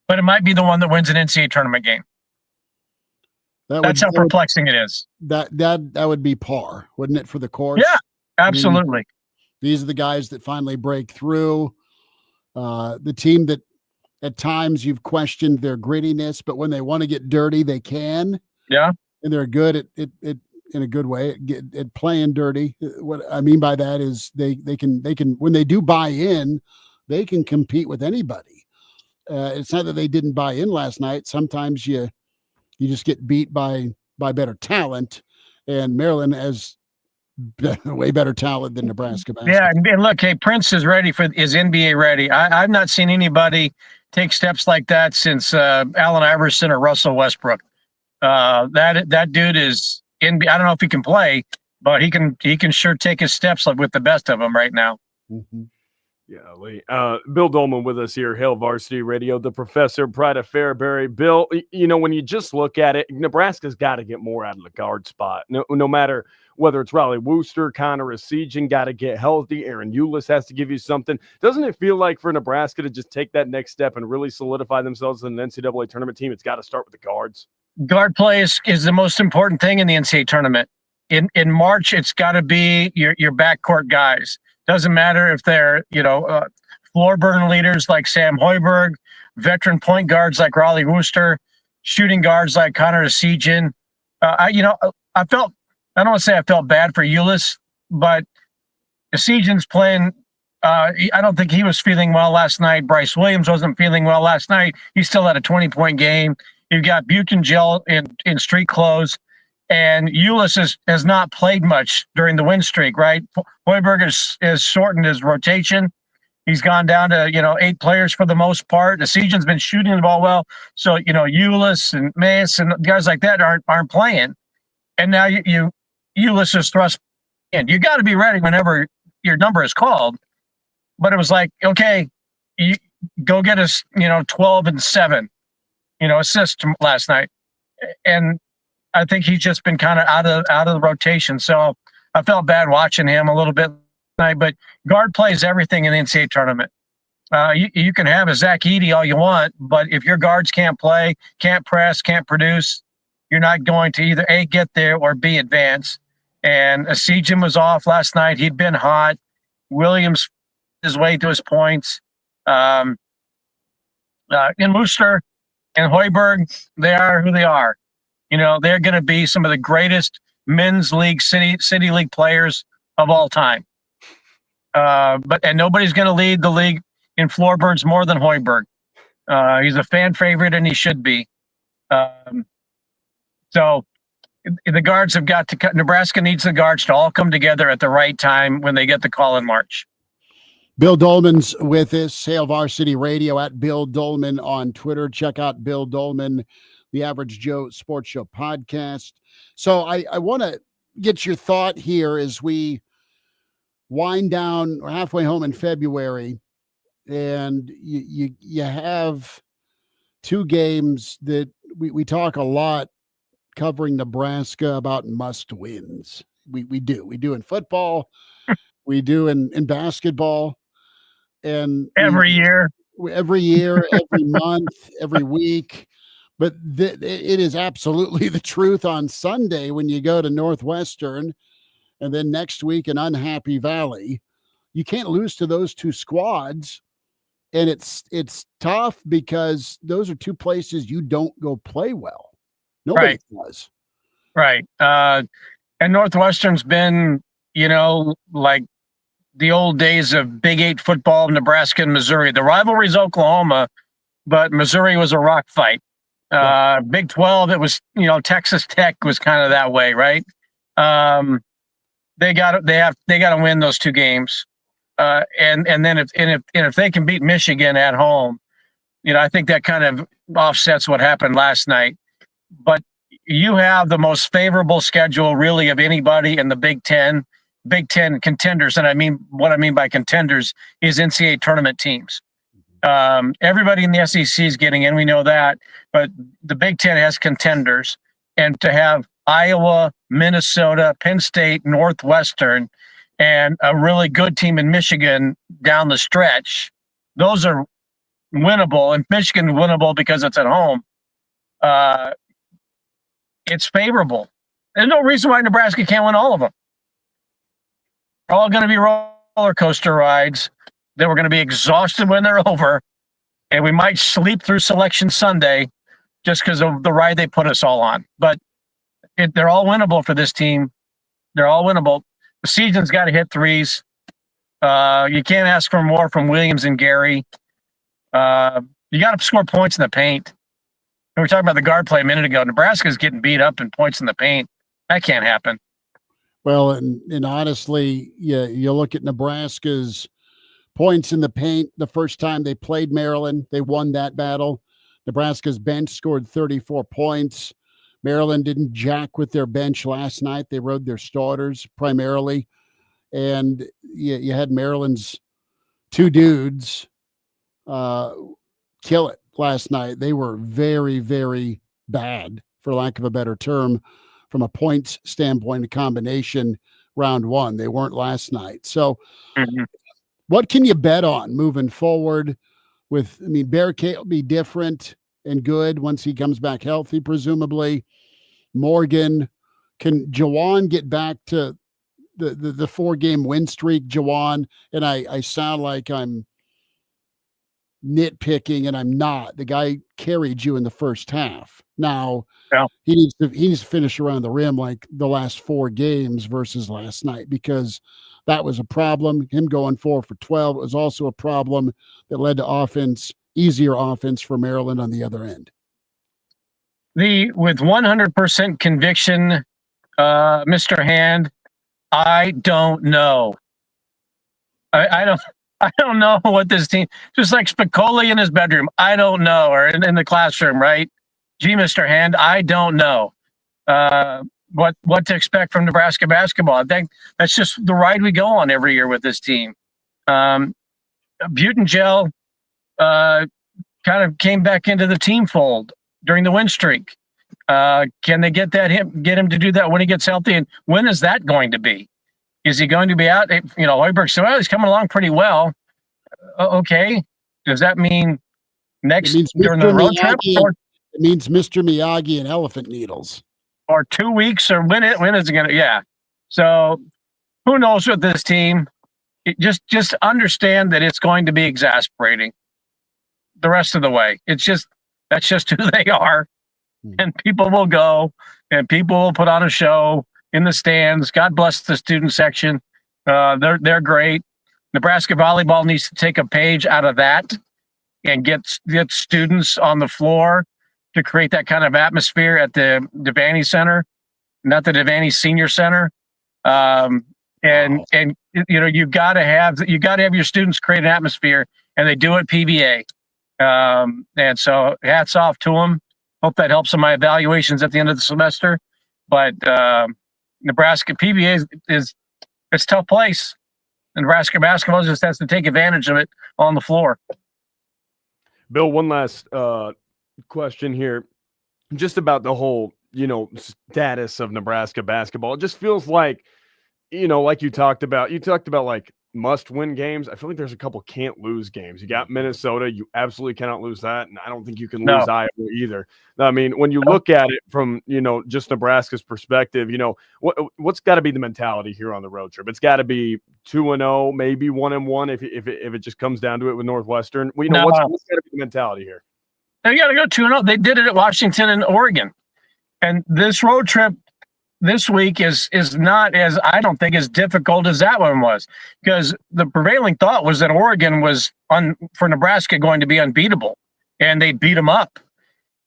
but it might be the one that wins an NCAA tournament game. That's how perplexing it is. That would be par, wouldn't it, for the course? Yeah, absolutely. I mean, these are the guys that finally break through. The team that at times you've questioned their grittiness, but when they want to get dirty, they can. Yeah. And they're good at in a good way at playing dirty. What I mean by that is they can when they do buy in, they can compete with anybody. It's not that they didn't buy in last night. Sometimes you just get beat by better talent, and Maryland has way better talent than Nebraska basketball. Yeah, and look, hey, Prince is NBA ready. I've not seen anybody take steps like that since Allen Iverson or Russell Westbrook. That dude is NBA. I don't know if he can play, but he can sure take his steps with the best of them right now. Yeah, Lee. Bill Dolman with us here, Hail Varsity Radio, the professor, pride of Fairbury. Bill, when you just look at it, Nebraska's got to get more out of the guard spot. No matter whether it's Riley Wooster, Connor Esigian, got to get healthy. Aaron Eulis has to give you something. Doesn't it feel like for Nebraska to just take that next step and really solidify themselves in an NCAA tournament team, it's got to start with the guards? Guard play is the most important thing in the NCAA tournament. In March, it's got to be your backcourt guys. Doesn't matter if they're, floor burner leaders like Sam Hoiberg, veteran point guards like Raleigh Wooster, shooting guards like Connor Esigian. I don't want to say I felt bad for Eulis, but Esigian's playing. I don't think he was feeling well last night. Bryce Williams wasn't feeling well last night. He still had a 20-point game. You've got Butengel in street clothes. And Eulis has not played much during the win streak, right? Hoiberg has shortened his rotation. He's gone down to, 8 players for the most part. Esigian's been shooting the ball well. So, Eulis and Mace and guys like that aren't playing. And now Eulis is thrust in. You got to be ready whenever your number is called. But it was like, okay, you go get us, 12 and 7, assists last night. And I think he's just been kind of out of the rotation. So I felt bad watching him a little bit tonight, but guard plays everything in the NCAA tournament. You can have a Zach Edey all you want, but if your guards can't play, can't press, can't produce, you're not going to either A, get there, or B, advance. And Esigian was off last night. He'd been hot. Williams his way to his points. In Wooster and Hoiberg, they are who they are. They're going to be some of the greatest men's league, city league players of all time. And nobody's going to lead the league in floor burns more than Hoiberg. He's a fan favorite, and he should be. So the guards have got to cut. Nebraska needs the guards to all come together at the right time when they get the call in March. Bill Dolman's with us, Hail Varsity Radio, at Bill Dolman on Twitter. Check out Bill Dolman, the Average Joe Sports Show podcast. So I want to get your thought here as we wind down. We're halfway home in February, and you have 2 games that we talk a lot covering Nebraska about must wins. We do in football, we do in basketball, and every year, every month, every week. But it is absolutely the truth on Sunday when you go to Northwestern, and then next week in Unhappy Valley. you can't lose to those two squads. And it's tough because those are two places you don't go play well. Nobody does. Right. And Northwestern's been, like the old days of Big 8 football, Nebraska and Missouri. The rivalry's Oklahoma, but Missouri was a rock fight. Big 12, it was, Texas Tech was kind of that way, right? They got to win those two games. And then if they can beat Michigan at home, I think that kind of offsets what happened last night. But you have the most favorable schedule really of anybody in the Big Ten contenders. And what I mean by contenders is NCAA tournament teams. Everybody in the SEC is getting in, we know that, but the Big Ten has contenders. And to have Iowa, Minnesota, Penn State, Northwestern, and a really good team in Michigan down the stretch, those are winnable. And Michigan winnable because it's at home. It's favorable. There's no reason why Nebraska can't win all of them. They're all going to be roller coaster rides that we're going to be exhausted when they're over. And we might sleep through Selection Sunday just because of the ride they put us all on. But they're all winnable for this team. They're all winnable. The season's got to hit threes. You can't ask for more from Williams and Gary. You got to score points in the paint. We were talking about the guard play a minute ago. Nebraska's getting beat up in points in the paint. That can't happen. Well, and honestly, you look at Nebraska's points in the paint. The first time they played Maryland, they won that battle. Nebraska's bench scored 34 points. Maryland didn't jack with their bench last night. They rode their starters primarily. And you had Maryland's two dudes kill it last night. They were very, very bad, for lack of a better term, from a points standpoint, a combination round one. They weren't last night. So what can you bet on moving forward Bear K will be different and good once he comes back healthy, presumably. Morgan, can Jawan get back to the 4-game win streak, Jawan? And I sound like I'm nitpicking, and I'm not. The guy carried you in the first half. Now he needs to finish around the rim like the last 4 games versus last night, because that was a problem. Him going 4 for 12 was also a problem that led to easier offense for Maryland on the other end. With 100% conviction, Mr. Hand, I don't know. I don't know what this team, just like Spicoli in his bedroom, I don't know, or in the classroom, right? Gee, Mr. Hand, I don't know what to expect from Nebraska basketball. I think that's just the ride we go on every year with this team. Butengel kind of came back into the team fold during the win streak. Can they get him to do that when he gets healthy? And when is that going to be? Is he going to be out? Hoiberg said, well, he's coming along pretty well. Okay. Does that mean during the road trip? It means Mr. Miyagi and elephant needles. Or 2 weeks, or when is it going to? Yeah. So who knows with this team? Just understand that it's going to be exasperating the rest of the way. That's just who they are. And people will go, and people will put on a show in the stands. God bless the student section. They're great. Nebraska volleyball needs to take a page out of that and get students on the floor to create that kind of atmosphere at the Devaney Center, not the Devaney Senior Center. You got to have your students create an atmosphere, and they do it PBA. And so hats off to them. Hope that helps in my evaluations at the end of the semester. But Nebraska PBA it's a tough place. Nebraska basketball just has to take advantage of it on the floor. Bill, one last question here, just about the whole, status of Nebraska basketball. It just feels like, like you talked about like must-win games. I feel like there's a couple can't-lose games. You got Minnesota. You absolutely cannot lose that, and I don't think you can lose Iowa either. I mean, when you look at it from, just Nebraska's perspective, what's got to be the mentality here on the road trip? It's got to be 2-0, maybe 1-1 if it just comes down to it with Northwestern. What's got to be the mentality here? They got to go 2-0. They did it at Washington and Oregon, and this road trip this week is not as, I don't think, as difficult as that one was, because the prevailing thought was that Oregon was for Nebraska going to be unbeatable, and they beat them up.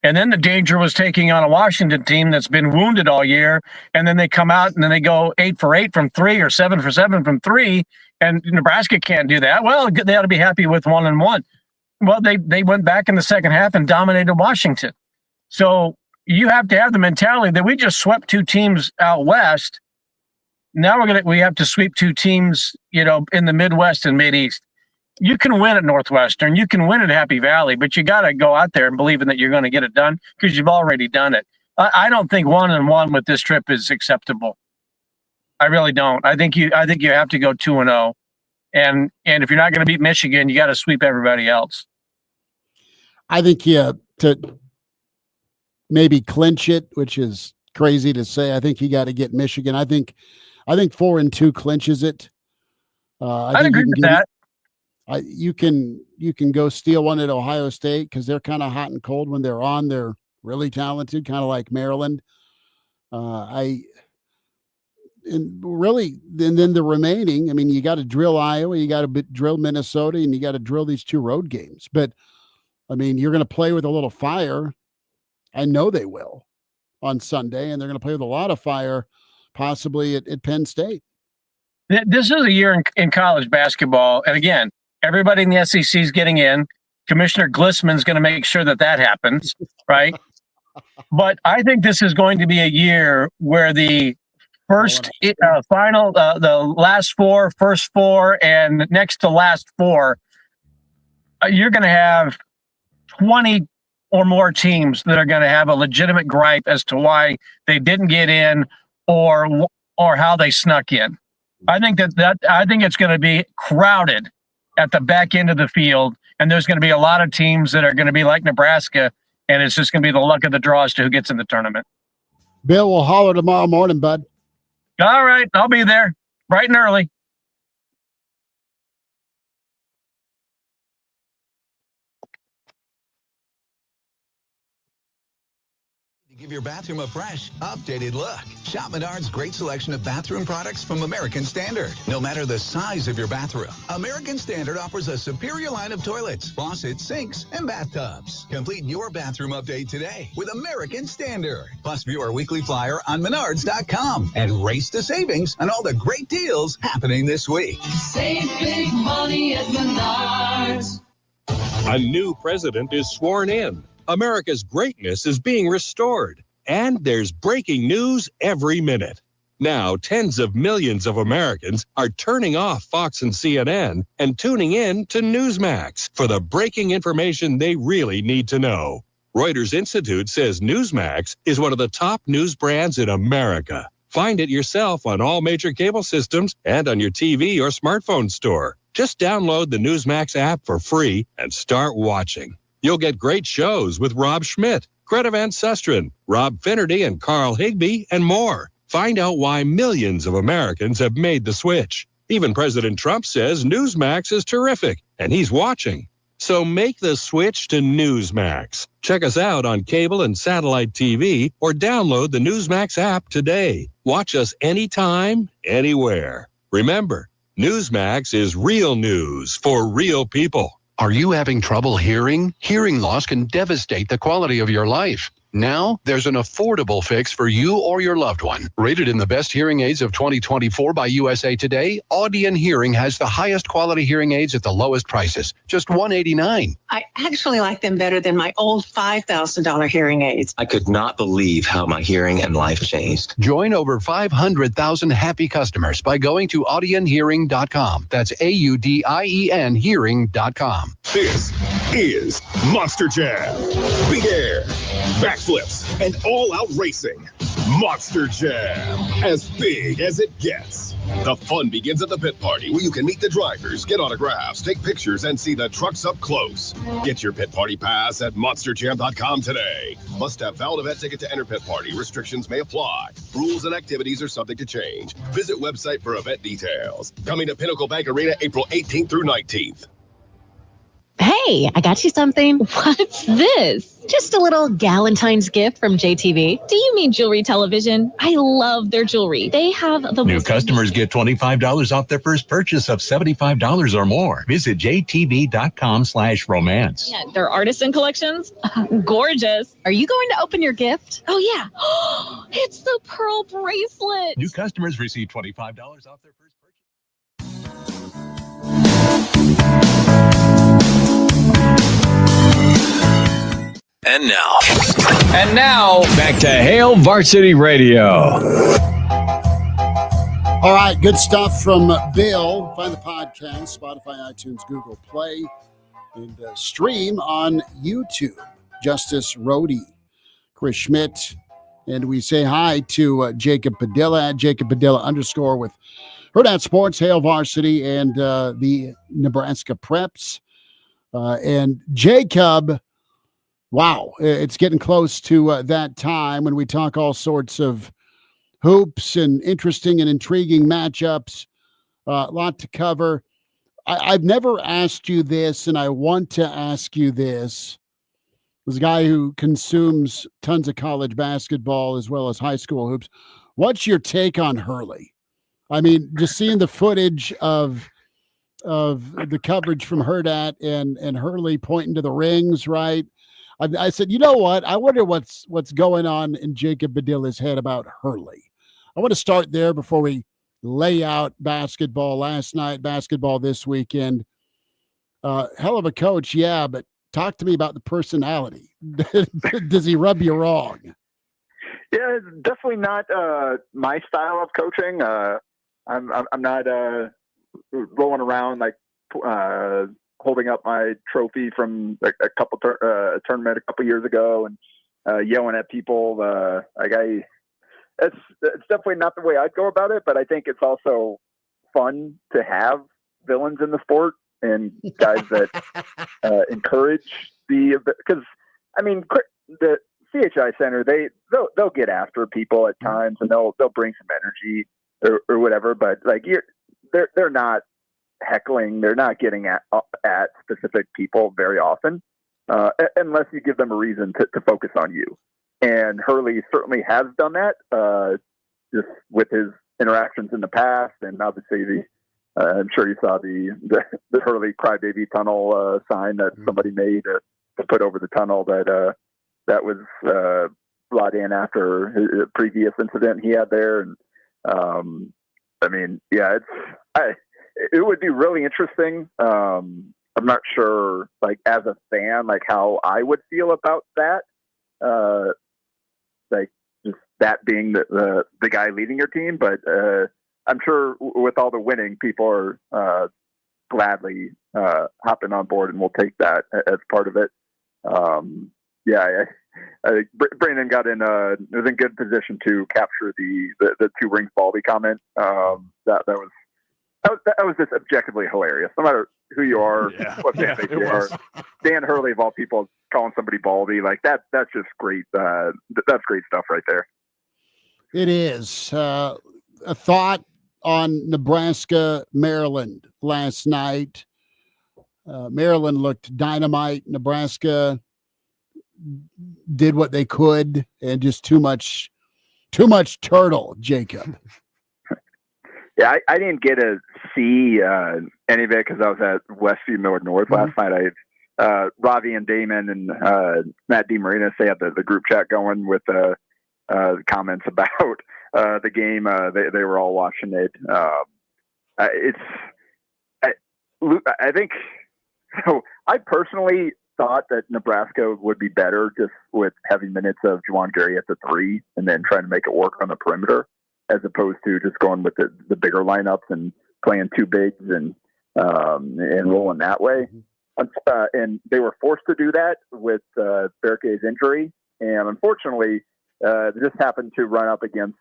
And then the danger was taking on a Washington team that's been wounded all year, and then they come out and then they go 8 for 8 from 3 or 7 for 7 from 3, and Nebraska can't do that. Well, they ought to be happy with 1-1. Well, they went back in the second half and dominated Washington. So you have to have the mentality that we just swept 2 teams out west. Now we have to sweep 2 teams, in the Midwest and Mideast. You can win at Northwestern, you can win at Happy Valley, but you got to go out there and believing that you're going to get it done because you've already done it. I don't think 1-1 with this trip is acceptable. I really don't. I think you have to go 2-0, and if you're not going to beat Michigan, you got to sweep everybody else. I think to maybe clinch it, which is crazy to say. I think you got to get Michigan. I think 4-2 clinches it. I'd agree with that. You can go steal one at Ohio State because they're kind of hot and cold when they're on. They're really talented, kind of like Maryland. And then the remaining. I mean, you got to drill Iowa, you got to drill Minnesota, and you got to drill these 2 road games. But I mean, you're going to play with a little fire. I know they will on Sunday, and they're going to play with a lot of fire, possibly at Penn State. This is a year in college basketball. And again, everybody in the SEC is getting in. Commissioner Glissman's going to make sure that happens, right? But I think this is going to be a year where the first final, the last 4, first 4, and next to last 4, you're going to have 20 or more teams that are going to have a legitimate gripe as to why they didn't get in or how they snuck in. I think I think it's going to be crowded at the back end of the field, and there's going to be a lot of teams that are going to be like Nebraska, and it's just going to be the luck of the draw as to who gets in the tournament. Bill will holler tomorrow morning, bud. All right, I'll be there bright and early. Give your bathroom a fresh, updated look. Shop Menards' great selection of bathroom products from American Standard. No matter the size of your bathroom, American Standard offers a superior line of toilets, faucets, sinks, and bathtubs. Complete your bathroom update today with American Standard. Plus, view our weekly flyer on Menards.com and race to savings on all the great deals happening this week. Save big money at Menards. A new president is sworn in. America's greatness is being restored, and there's breaking news every minute. Now, tens of millions of Americans are turning off Fox and CNN and tuning in to Newsmax for the breaking information they really need to know. Reuters Institute says Newsmax is one of the top news brands in America. Find it yourself on all major cable systems and on your TV or smartphone store. Just download the Newsmax app for free and start watching. You'll get great shows with Rob Schmidt, Greta Van Susteren, Rob Finnerty, and Carl Higbee, and more. Find out why millions of Americans have made the switch. Even President Trump says Newsmax is terrific, and he's watching. So make the switch to Newsmax. Check us out on cable and satellite TV, or download the Newsmax app today. Watch us anytime, anywhere. Remember, Newsmax is real news for real people. Are you having trouble hearing? Hearing loss can devastate the quality of your life. Now, there's an affordable fix for you or your loved one. Rated in the best hearing aids of 2024 by USA Today, Audion Hearing has the highest quality hearing aids at the lowest prices, just $189. I actually like them better than my old $5,000 hearing aids. I could not believe how my hearing and life changed. Join over 500,000 happy customers by going to audionhearing.com. That's AUDIEN hearing.com. This is Monster Jam. Big air, backflips, and all-out racing. Monster Jam, as big as it gets. The fun begins at the pit party, where you can meet the drivers, get autographs, take pictures, and see the trucks up close. Get your pit party pass at monsterjam.com today. Must have valid event ticket to enter pit party. Restrictions may apply. Rules and activities are subject to change. Visit website for event details. Coming to Pinnacle Bank Arena April 18th through 19th. Hey, I got you something. What's this? Just a little Galentine's gift from JTV. Do you mean jewelry television? I love their jewelry. They have the New customers get $25 off their first purchase of $75 or more. Visit jtv.com/romance. Yeah, their artisan collections. Gorgeous. Are you going to open your gift? Oh, yeah. It's the pearl bracelet. New customers receive $25 off their first purchase. And now, back to Hail Varsity Radio. All right, good stuff from Bill. Find the podcast, Spotify, iTunes, Google Play, and stream on YouTube. Justice Rhodey, Chris Schmidt, and we say hi to Jacob Padilla at Jacob Padilla _ with Herd Sports, Hail Varsity, and the Nebraska Preps. And Jacob, wow, it's getting close to that time when we talk all sorts of hoops and interesting and intriguing matchups. A lot to cover. I've never asked you this, and I want to ask you this. As a guy who consumes tons of college basketball as well as high school hoops, what's your take on Hurley? I mean, just seeing the footage of the coverage from Hurdat and Hurley pointing to the rings, right? I said, you know what? I wonder what's going on in Jacob Padilla's head about Hurley. I want to start there before we lay out basketball last night, basketball this weekend. Hell of a coach, yeah, but talk to me about the personality. Does he rub you wrong? Yeah, it's definitely not my style of coaching. I'm not rolling around like holding up my trophy from a couple tournament a couple years ago and yelling at people. It's definitely not the way I'd go about it, but I think it's also fun to have villains in the sport and guys that encourage because I mean the CHI Center they'll get after people at times and they'll bring some energy or whatever, but like they're not heckling, they're not getting at specific people very often unless you give them a reason to focus on you. And Hurley certainly has done that just with his interactions in the past, and obviously I'm sure you saw the Hurley Crybaby Tunnel sign that somebody made to put over the tunnel that was brought in after a previous incident he had there. And I mean, yeah, it would be really interesting. I'm not sure, like as a fan, like how I would feel about that. Like just that being the guy leading your team, but I'm sure with all the winning, people are gladly hopping on board, and we'll take that as part of it. Yeah, I think Brandon was in good position to capture the two rings Baldy comment. That was just objectively hilarious. No matter who you are, what fan base you are, Dan Hurley of all people calling somebody Baldy, like that's just great. That's great stuff right there. It is. A thought on Nebraska, Maryland last night. Maryland looked dynamite. Nebraska did what they could, and just too much turtle, Jacob. Yeah, I didn't get to see any of it because I was at Westview Millard North last night. Ravi and Damon and Matt DeMarinis, they had the group chat going with comments about the game. They were all watching it. I think so. I personally thought that Nebraska would be better just with heavy minutes of Juwan Gary at the 3 and then trying to make it work on the perimeter, as opposed to just going with the bigger lineups and playing two bigs and rolling that way. And they were forced to do that with Berkey's injury. And unfortunately, they just happened to run up against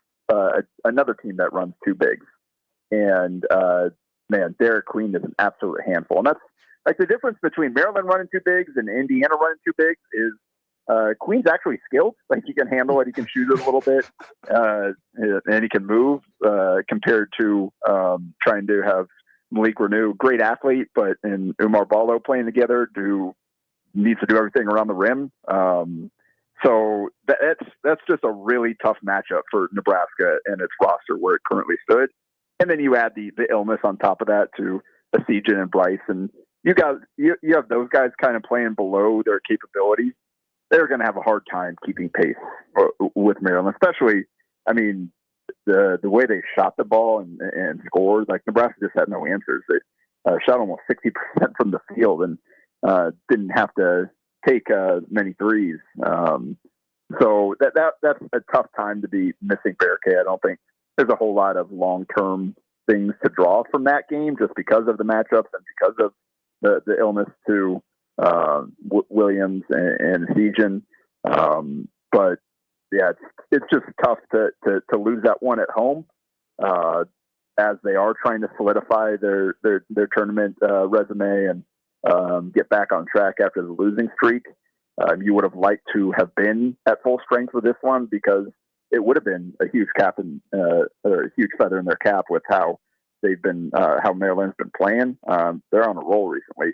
another team that runs two bigs. And, man, Derek Queen is an absolute handful. And that's like the difference between Maryland running two bigs and Indiana running two bigs is Queen's actually skilled. Like, he can handle it. He can shoot it a little bit. And he can move compared to trying to have Malik Renew, great athlete, but and Umar Ballo playing together needs to do everything around the rim. So that's just a really tough matchup for Nebraska and its roster where it currently stood. And then you add the illness on top of that to Officiating and Bryce, and you have those guys kind of playing below their capabilities. They're going to have a hard time keeping pace with Maryland, especially, I mean, the way they shot the ball and scored. Like, Nebraska just had no answers. They shot almost 60% from the field and didn't have to take many threes. So that's a tough time to be missing Barricade. I don't think there's a whole lot of long-term things to draw from that game just because of the matchups and because of the illness to Williams and Sejan. But yeah, it's just tough to lose that one at home as they are trying to solidify their tournament resume and get back on track after the losing streak. You would have liked to have been at full strength with this one because it would have been a huge or a huge feather in their cap with how they've been, how Maryland's been playing. They're on a roll recently.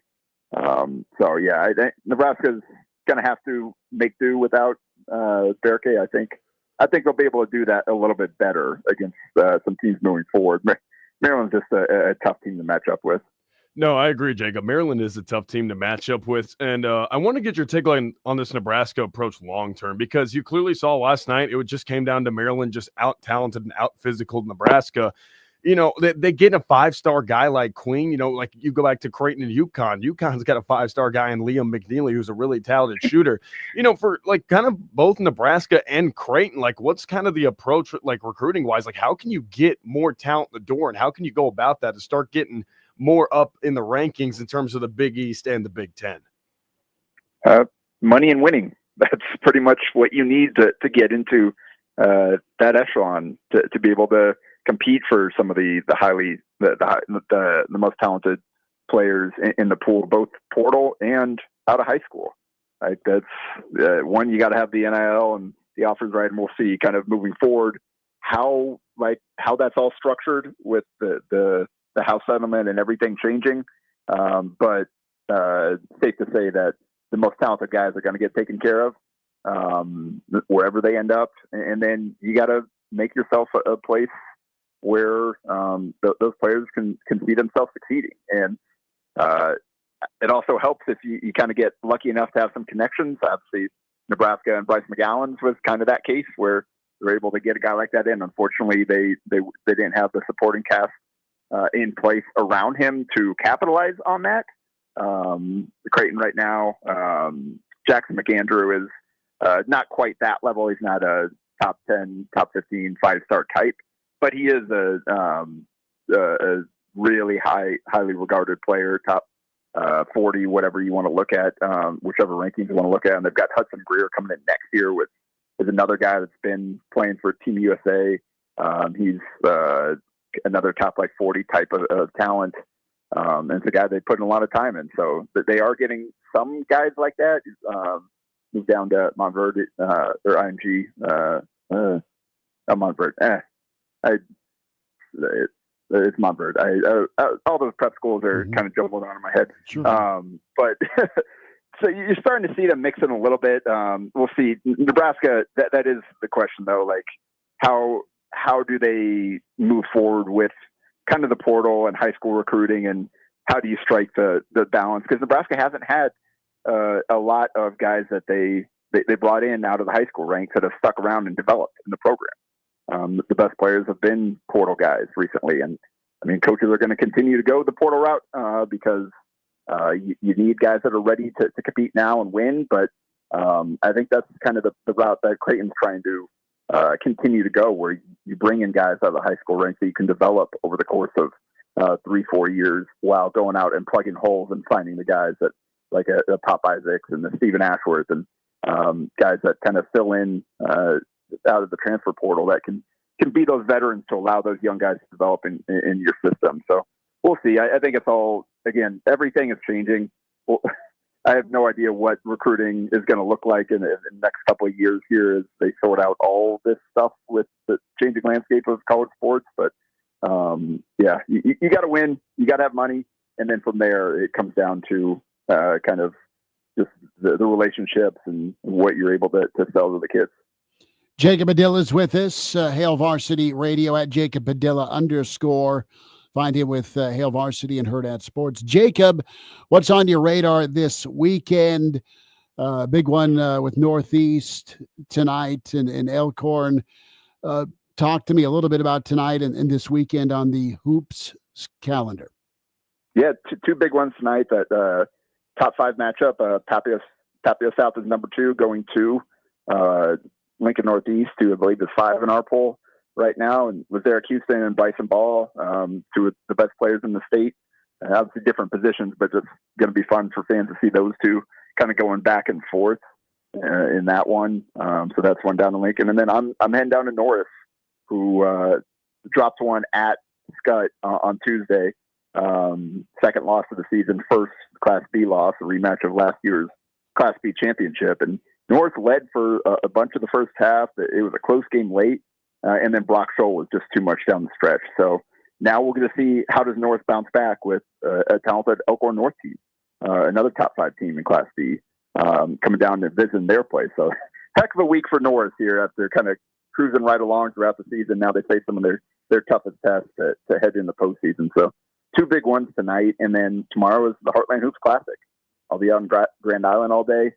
So yeah, I think Nebraska's going to have to make do without Berke. I think they'll be able to do that a little bit better against some teams moving forward. Maryland's just a tough team to match up with. No, I agree, Jacob. Maryland is a tough team to match up with. And I want to get your take on this Nebraska approach long-term, because you clearly saw last night it just came down to Maryland just out-talented and out-physical Nebraska. You know, they get a five-star guy like Queen. You know, like you go back to Creighton and UConn. UConn's got a five-star guy in Liam McNeely, who's a really talented shooter. You know, for like kind of both Nebraska and Creighton, like what's kind of the approach, like recruiting-wise? Like, how can you get more talent in the door, and how can you go about that to start getting more up in the rankings in terms of the Big East and the Big Ten? Money and winning. That's pretty much what you need to get into that echelon to be able to compete for some of the most talented players in the pool, both portal and out of high school. Right? That's one, you got to have the NIL and the offers right, and we'll see kind of moving forward how that's all structured with the house settlement and everything changing. But safe to say that the most talented guys are going to get taken care of wherever they end up. And then you got to make yourself a place where those players can see themselves succeeding. And it also helps if you kind of get lucky enough to have some connections. Obviously, Nebraska and Bryce McGowan's was kind of that case where they're able to get a guy like that in. Unfortunately, they didn't have the supporting cast in place around him to capitalize on that. Creighton right now, Jackson McAndrew is not quite that level. He's not a top 10, top 15, 5-star type, but he is a really highly regarded player, top 40, whatever you want to look at, whichever rankings you want to look at. And they've got Hudson Greer coming in next year with another guy that's been playing for Team USA. He's another top 40 type of talent. And it's a guy they put in a lot of time in. So they are getting some guys like that. Moved down to Montverde or IMG. Montverde. It's Montverde. All those prep schools are kind of jumbled on in my head. Sure. But so you're starting to see them mix in a little bit. We'll see. Nebraska, that is the question though. Like how do they move forward with kind of the portal and high school recruiting, and how do you strike the balance? Because Nebraska hasn't had a lot of guys that they brought in out of the high school ranks that have stuck around and developed in the program. The best players have been portal guys recently. And I mean, coaches are going to continue to go the portal route because you need guys that are ready to compete now and win. But I think that's kind of the route that Creighton's trying to continue to go, where you bring in guys out of the high school ranks that you can develop over the course of 3-4 years while going out and plugging holes and finding the guys that like a Pop Isaacs and the Stephen Ashworth and guys that kind of fill in out of the transfer portal that can be those veterans to allow those young guys to develop in your system. So we'll see. I think it's all, again, everything is changing. Well, I have no idea what recruiting is going to look like in the next couple of years here as they sort out all this stuff with the changing landscape of college sports. But yeah, you got to win, you got to have money. And then from there, it comes down to kind of just the relationships and what you're able to sell to the kids. Jacob Padilla is with us, Hail Varsity Radio at Jacob Padilla _. Find him with Hail Varsity and Herd at Sports. Jacob, what's on your radar this weekend? Big one with Northeast tonight and Elkhorn. Talk to me a little bit about tonight and this weekend on the Hoops calendar. Yeah, two big ones tonight. That top 5 matchup. Tapio South is number 2, going to Lincoln Northeast, who I believe is 5 in our poll right now, and with Eric Houston and Bryson Ball, 2 of the best players in the state. Obviously different positions, but it's going to be fun for fans to see those two kind of going back and forth in that one. So that's one down to Lincoln, and then I'm heading down to Norris, who dropped one at Scott on Tuesday. Second loss of the season, first Class B loss, a rematch of last year's Class B championship, and North led for a bunch of the first half. It was a close game late. And then Brock Scholl was just too much down the stretch. So now we're going to see how does North bounce back with a talented Elkhorn North team, another top 5 team in Class B, coming down to visit their place. So heck of a week for North here after kind of cruising right along throughout the season. Now they face some of their toughest tests to head in the postseason. So 2 big ones tonight. And then tomorrow is the Heartland Hoops Classic. I'll be out in Grand Island all day.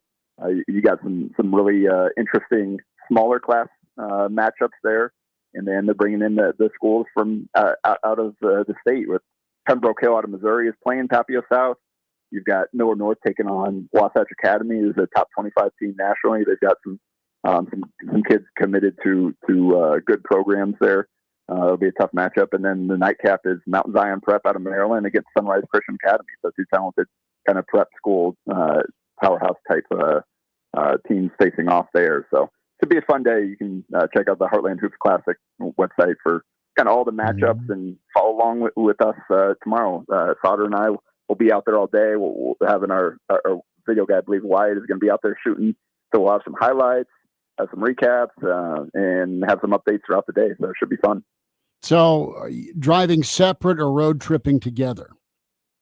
You got some really interesting smaller class matchups there, and then they're bringing in the schools from out of the state. With Pembroke Hill out of Missouri is playing Tapio South. You've got Miller North taking on Wasatch Academy, who's a top 25 team nationally. They've got some kids committed to good programs there. It'll be a tough matchup. And then the nightcap is Mount Zion Prep out of Maryland against Sunrise Christian Academy. So 2 talented kind of prep school powerhouse type teams facing off there. So should be a fun day. You can check out the Heartland Hoops Classic website for kind of all the matchups and follow along with us tomorrow. Sauter and I will be out there all day. We'll having our video guy, I believe Wyatt, is going to be out there shooting. So we'll have some highlights, have some recaps, and have some updates throughout the day. So it should be fun. So are you driving separate or road tripping together?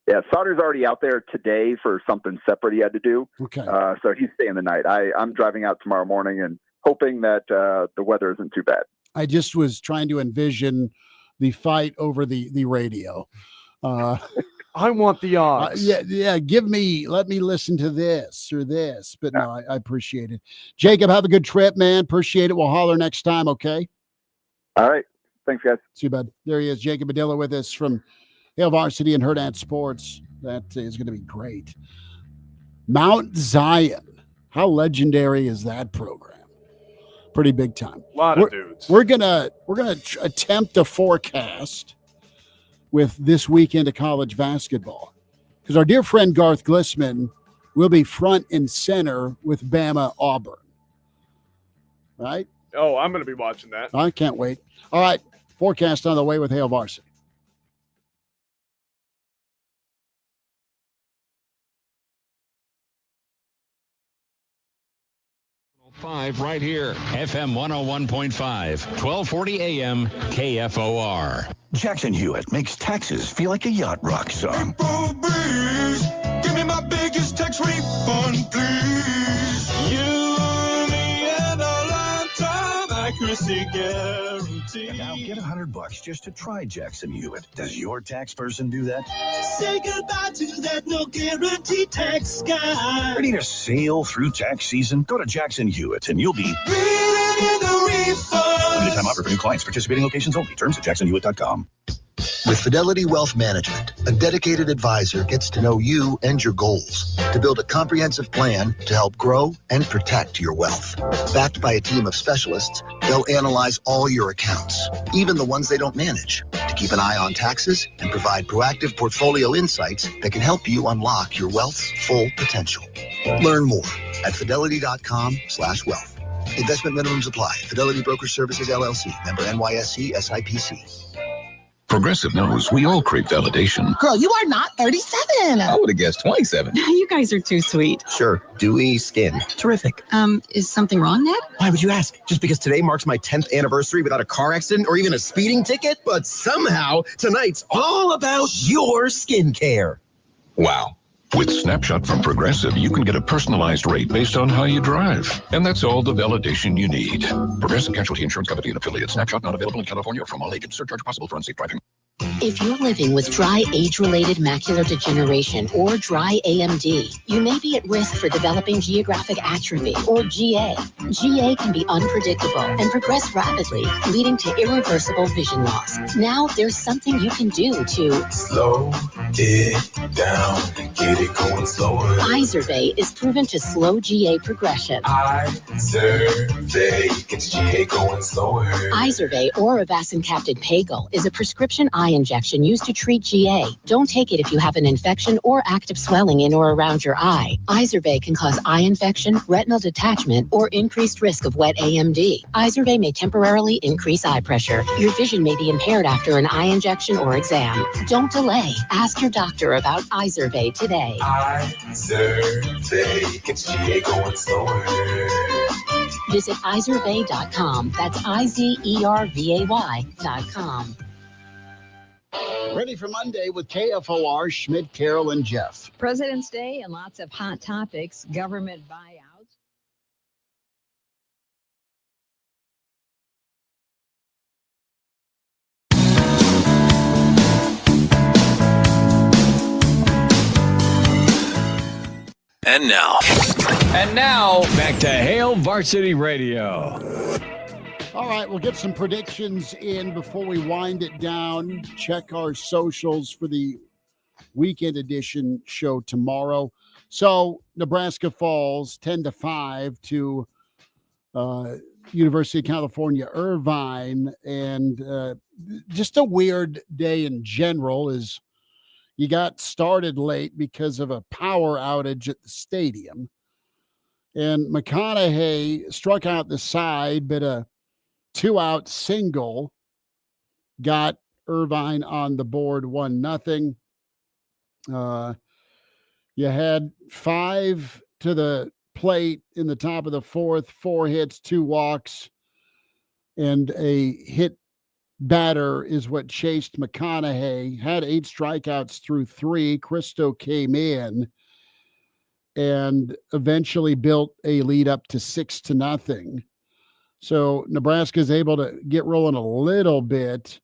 Yeah, Sauter's already out there today for something separate he had to do. Okay. So he's staying the night. I'm driving out tomorrow morning and hoping that the weather isn't too bad. I just was trying to envision the fight over the radio. I want the odds. Yeah. Let me listen to this or this. But no, I appreciate it. Jacob, have a good trip, man. Appreciate it. We'll holler next time, okay? All right. Thanks, guys. See you, bud. There he is, Jacob Padilla with us from Hail Varsity and Herd at Sports. That is going to be great. Mount Zion. How legendary is that program? Pretty big time. A lot of dudes. We're gonna attempt a forecast with this weekend of college basketball, because our dear friend Garth Glissman will be front and center with Bama Auburn. Right? Oh, I'm going to be watching that. I can't wait. All right, forecast on the way with Hail Varsity. Right here, FM 101.5, 1240 AM, KFOR. Jackson Hewitt makes taxes feel like a yacht rock song. Give me my biggest tax refund, please. You me and a lifetime accuracy guarantee. And now get $100 just to try Jackson Hewitt. Does your tax person do that? Say goodbye to that no guarantee tax guy. Ready to sail through tax season? Go to Jackson Hewitt and you'll be in the refund. Limited time offer for new clients. Participating locations only. Terms at jacksonhewitt.com. With Fidelity Wealth Management, a dedicated advisor gets to know you and your goals to build a comprehensive plan to help grow and protect your wealth. Backed by a team of specialists, they'll analyze all your accounts, even the ones they don't manage, to keep an eye on taxes and provide proactive portfolio insights that can help you unlock your wealth's full potential. Learn more at fidelity.com/wealth. Investment minimums apply. Fidelity Broker Services, LLC. Member NYSE, SIPC. Progressive knows we all crave validation. Girl, you are not 37. I would have guessed 27. You guys are too sweet. Sure, dewy skin. Terrific. Is something wrong, Ned? Why would you ask? Just because today marks my 10th anniversary without a car accident or even a speeding ticket? But somehow, tonight's all about your skincare. Wow. With Snapshot from Progressive, you can get a personalized rate based on how you drive. And that's all the validation you need. Progressive Casualty Insurance Company and affiliates. Snapshot not available in California or from all agents. Surcharge possible for unsafe driving. If you're living with dry age-related macular degeneration or dry AMD, you may be at risk for developing geographic atrophy or GA. GA can be unpredictable and progress rapidly, leading to irreversible vision loss. Now there's something you can do to slow it down, get it going slower. Izervay is proven to slow GA progression. Izervay gets GA going slower. Izervay or avacincaptad pagel is a prescription eye injection used to treat GA. Don't take it if you have an infection or active swelling in or around your eye. Izervay can cause eye infection, retinal detachment, or increased risk of wet AMD. Izervay may temporarily increase eye pressure. Your vision may be impaired after an eye injection or exam. Don't delay. Ask your doctor about Izervay today. Izervay gets GA going slower. Visit Izervay.com. That's IZERVAY.com. Ready for Monday with KFOR, Schmidt, Carol, and Jeff. President's Day and lots of hot topics, government buyouts. And now, back to Hail Varsity Radio. All right, we'll get some predictions in before we wind it down. Check our socials for the weekend edition show tomorrow. So Nebraska falls 10-5 to University of California, Irvine. And just a weird day in general is you got started late because of a power outage at the stadium. And McConaughey struck out the side, but a 2-out single got Irvine on the board 1-0. You had 5 to the plate in the top of the fourth, 4 hits, 2 walks, and a hit batter is what chased McConaughey. Had 8 strikeouts through 3. Cristo came in and eventually built a lead up to 6-0. So Nebraska is able to get rolling a little bit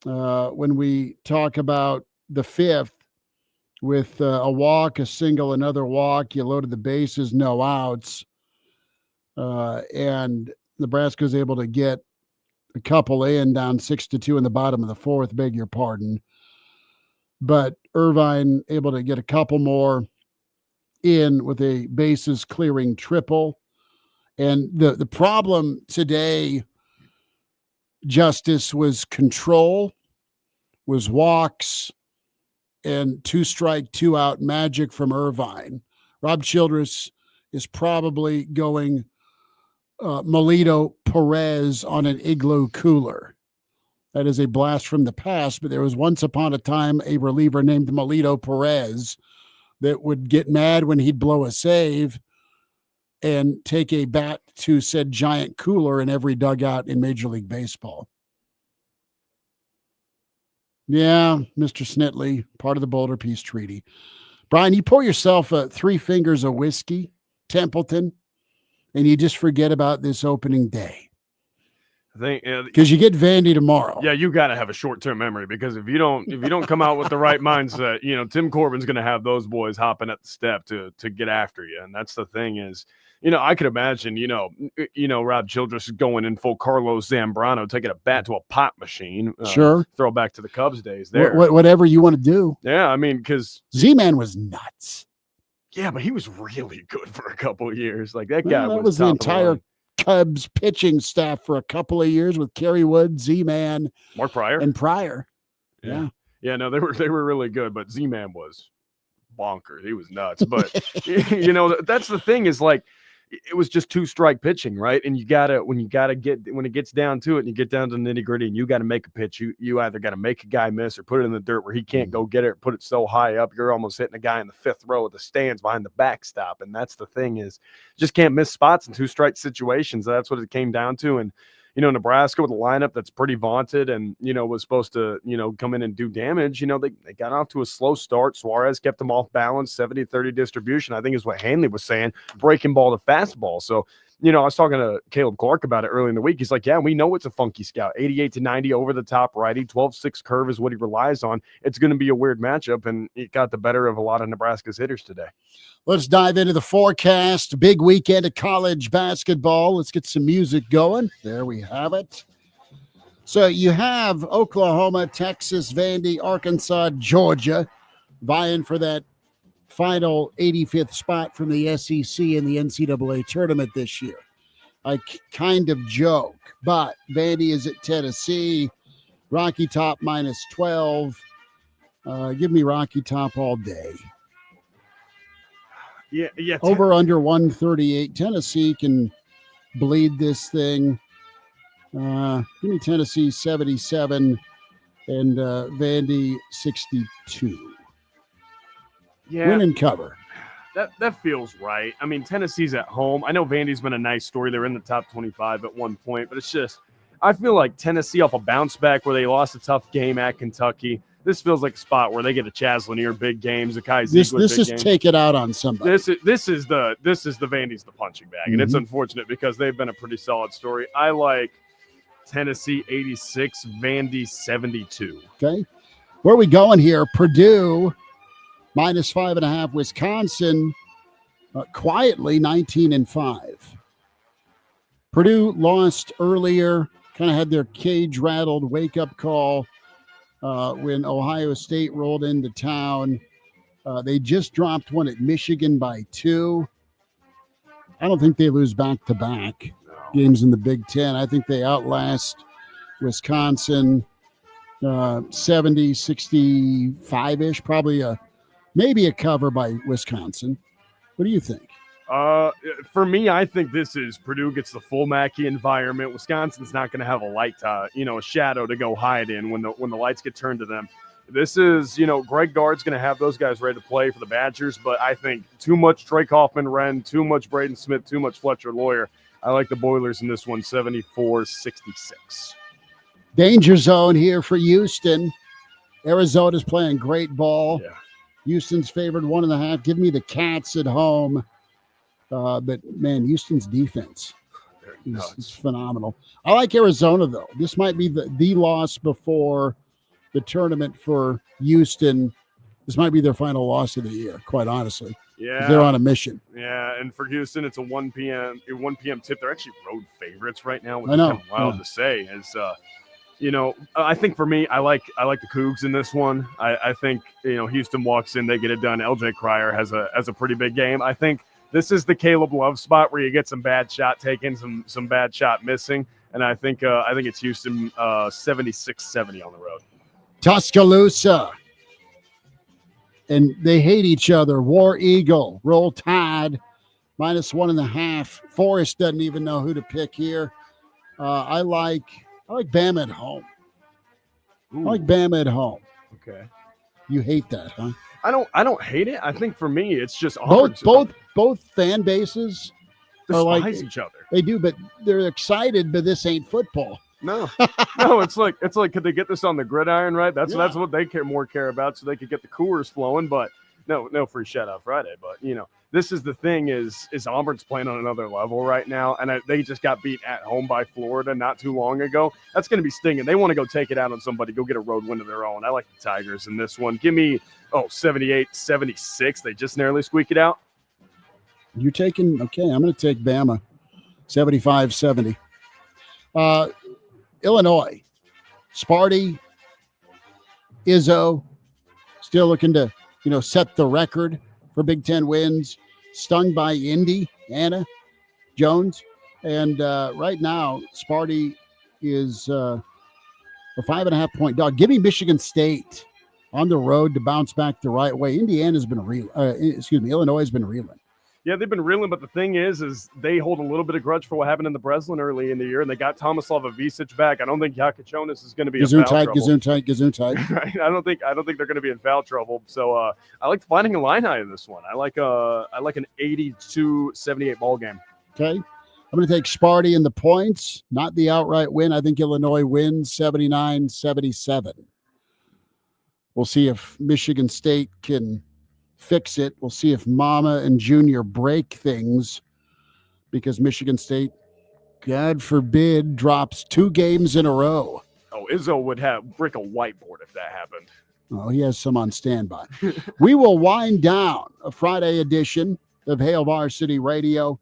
when we talk about the 5th with a walk, a single, another walk. You loaded the bases, no outs. And Nebraska is able to get a couple in, down 6-2 in the bottom of the 4th, beg your pardon. But Irvine able to get a couple more in with a bases clearing triple. And the problem today, Justice, was control, was walks, and 2-strike, 2-out magic from Irvine. Rob Childress is probably going Melito Perez on an igloo cooler. That is a blast from the past, but there was once upon a time a reliever named Melito Perez that would get mad when he'd blow a save and take a bat to said giant cooler in every dugout in Major League Baseball. Yeah, Mr. Snitley, part of the Boulder Peace Treaty. Brian, you pour yourself 3 fingers of whiskey, Templeton, and you just forget about this opening day. I think because you get Vandy tomorrow. Yeah, you got to have a short-term memory, because if you don't come out with the right mindset, Tim Corbin's going to have those boys hopping at the step to get after you. And that's the thing is, I could imagine, Rob Childress going in full Carlos Zambrano, taking a bat to a pop machine. Sure. Throw back to the Cubs days there. Whatever you want to do. Yeah, I mean, because Z-Man was nuts. Yeah, but he was really good for a couple of years. Like that guy that was the entire Cubs pitching staff for a couple of years with Kerry Wood, Z-Man, Mark Pryor, and Pryor. Yeah. No, they were really good, but Z-Man was bonkers. He was nuts. But that's the thing is, like, it was just two-strike pitching, right? And when it gets down to it and you get down to the nitty-gritty and you got to make a pitch, you either got to make a guy miss or put it in the dirt where he can't go get it or put it so high up you're almost hitting a guy in the fifth row of the stands behind the backstop. And that's the thing, is just can't miss spots in two-strike situations. That's what it came down to. And Nebraska with a lineup that's pretty vaunted and, was supposed to, come in and do damage. They got off to a slow start. Suarez kept them off balance, 70-30 distribution, I think is what Hanley was saying, breaking ball to fastball. So, I was talking to Caleb Clark about it early in the week. He's like, yeah, we know it's a funky scout. 88-90 over the top righty, 12-6 curve is what he relies on. It's going to be a weird matchup, and it got the better of a lot of Nebraska's hitters today. Let's dive into the forecast. Big weekend of college basketball. Let's get some music going. There we have it. So you have Oklahoma, Texas, Vandy, Arkansas, Georgia vying for that final 85th spot from the SEC in the NCAA tournament this year. I kind of joke, but Vandy is at Tennessee. Rocky Top minus 12. Give me Rocky Top all day. Yeah. Over under 138. Tennessee can bleed this thing. Give me Tennessee 77 and Vandy 62. Yeah. Win and cover. That feels right. I mean, Tennessee's at home. I know Vandy's been a nice story. They're in the top 25 at one point, but it's just, I feel like Tennessee off a bounce back where they lost a tough game at Kentucky. This feels like a spot where they get a Chaz Lanier big games, a Kai Ziegler This big is game. take it out on somebody. This is the Vandy's the punching bag, and it's unfortunate because they've been a pretty solid story. I like Tennessee 86, Vandy 72. Okay. Where are we going here? Purdue minus 5.5. Wisconsin quietly 19-5. Purdue lost earlier, kind of had their cage rattled wake-up call when Ohio State rolled into town. They just dropped one at Michigan by 2. I don't think they lose back-to-back games in the Big Ten. I think they outlast Wisconsin 70, 65-ish, probably maybe a cover by Wisconsin. What do you think? For me, I think this is Purdue gets the full Mackey environment. Wisconsin's not going to have a light, a shadow to go hide in when the lights get turned to them. This is, Greg Gard's going to have those guys ready to play for the Badgers, but I think too much Trey Kaufman-Wren, too much Braden Smith, too much Fletcher Lawyer. I like the Boilers in this one, 74-66. Danger zone here for Houston. Arizona's playing great ball. Yeah. Houston's favored 1.5. Give me the Cats at home. But, man, Houston's defense is phenomenal. I like Arizona, though. This might be the loss before the tournament for Houston. This might be their final loss of the year, quite honestly. Yeah. They're on a mission. Yeah, and for Houston, it's a 1 p.m. tip. They're actually road favorites right now, which I know. is kind of wild to say. I think for me, I like the Cougs in this one. I think, Houston walks in, they get it done. LJ Cryer has a pretty big game. I think this is the Caleb Love spot where you get some bad shot taking, some bad shot missing. And I think it's Houston 76-70 on the road. Tuscaloosa. And they hate each other. War Eagle, Roll Tide, minus 1.5. Forrest doesn't even know who to pick here. I like Bama at home. Ooh. I like Bama at home. Okay. You hate that, huh? I don't hate it. I think for me, it's just both fan bases despise each other. They do, but they're excited. But this ain't football. No, it's like could they get this on the gridiron, right? That's what they care about, so they could get the Coors flowing. But no free shutout Friday. But this is the thing is Auburn's playing on another level right now, and they just got beat at home by Florida not too long ago. That's going to be stinging. They want to go take it out on somebody, go get a road win of their own. I like the Tigers in this one. Give me 78-76. They just narrowly squeak it out. You're taking okay. I'm going to take Bama, 75-70. Illinois, Sparty, Izzo, still looking to set the record for Big Ten wins. Stung by Indy, Anna Jones, and right now Sparty is a 5.5 point dog. Give me Michigan State on the road to bounce back the right way. Illinois has been reeling. Yeah, they've been reeling, but the thing is they hold a little bit of grudge for what happened in the Breslin early in the year, and they got Tomislav Ivicic back. I don't think Jakachonis is going to be in foul trouble. Gesundheit. Right? I don't think they're going to be in foul trouble. So I like finding a line high in this one. I like an 82-78 ball game. Okay. I'm going to take Sparty in the points, not the outright win. I think Illinois wins 79-77. We'll see if Michigan State can fix it. We'll see if Mama and Junior break things, because Michigan State, God forbid, drops 2 games in a row. Oh, Izzo would brick a whiteboard if that happened. Oh, he has some on standby. We will wind down a Friday edition of Hail Varsity Radio.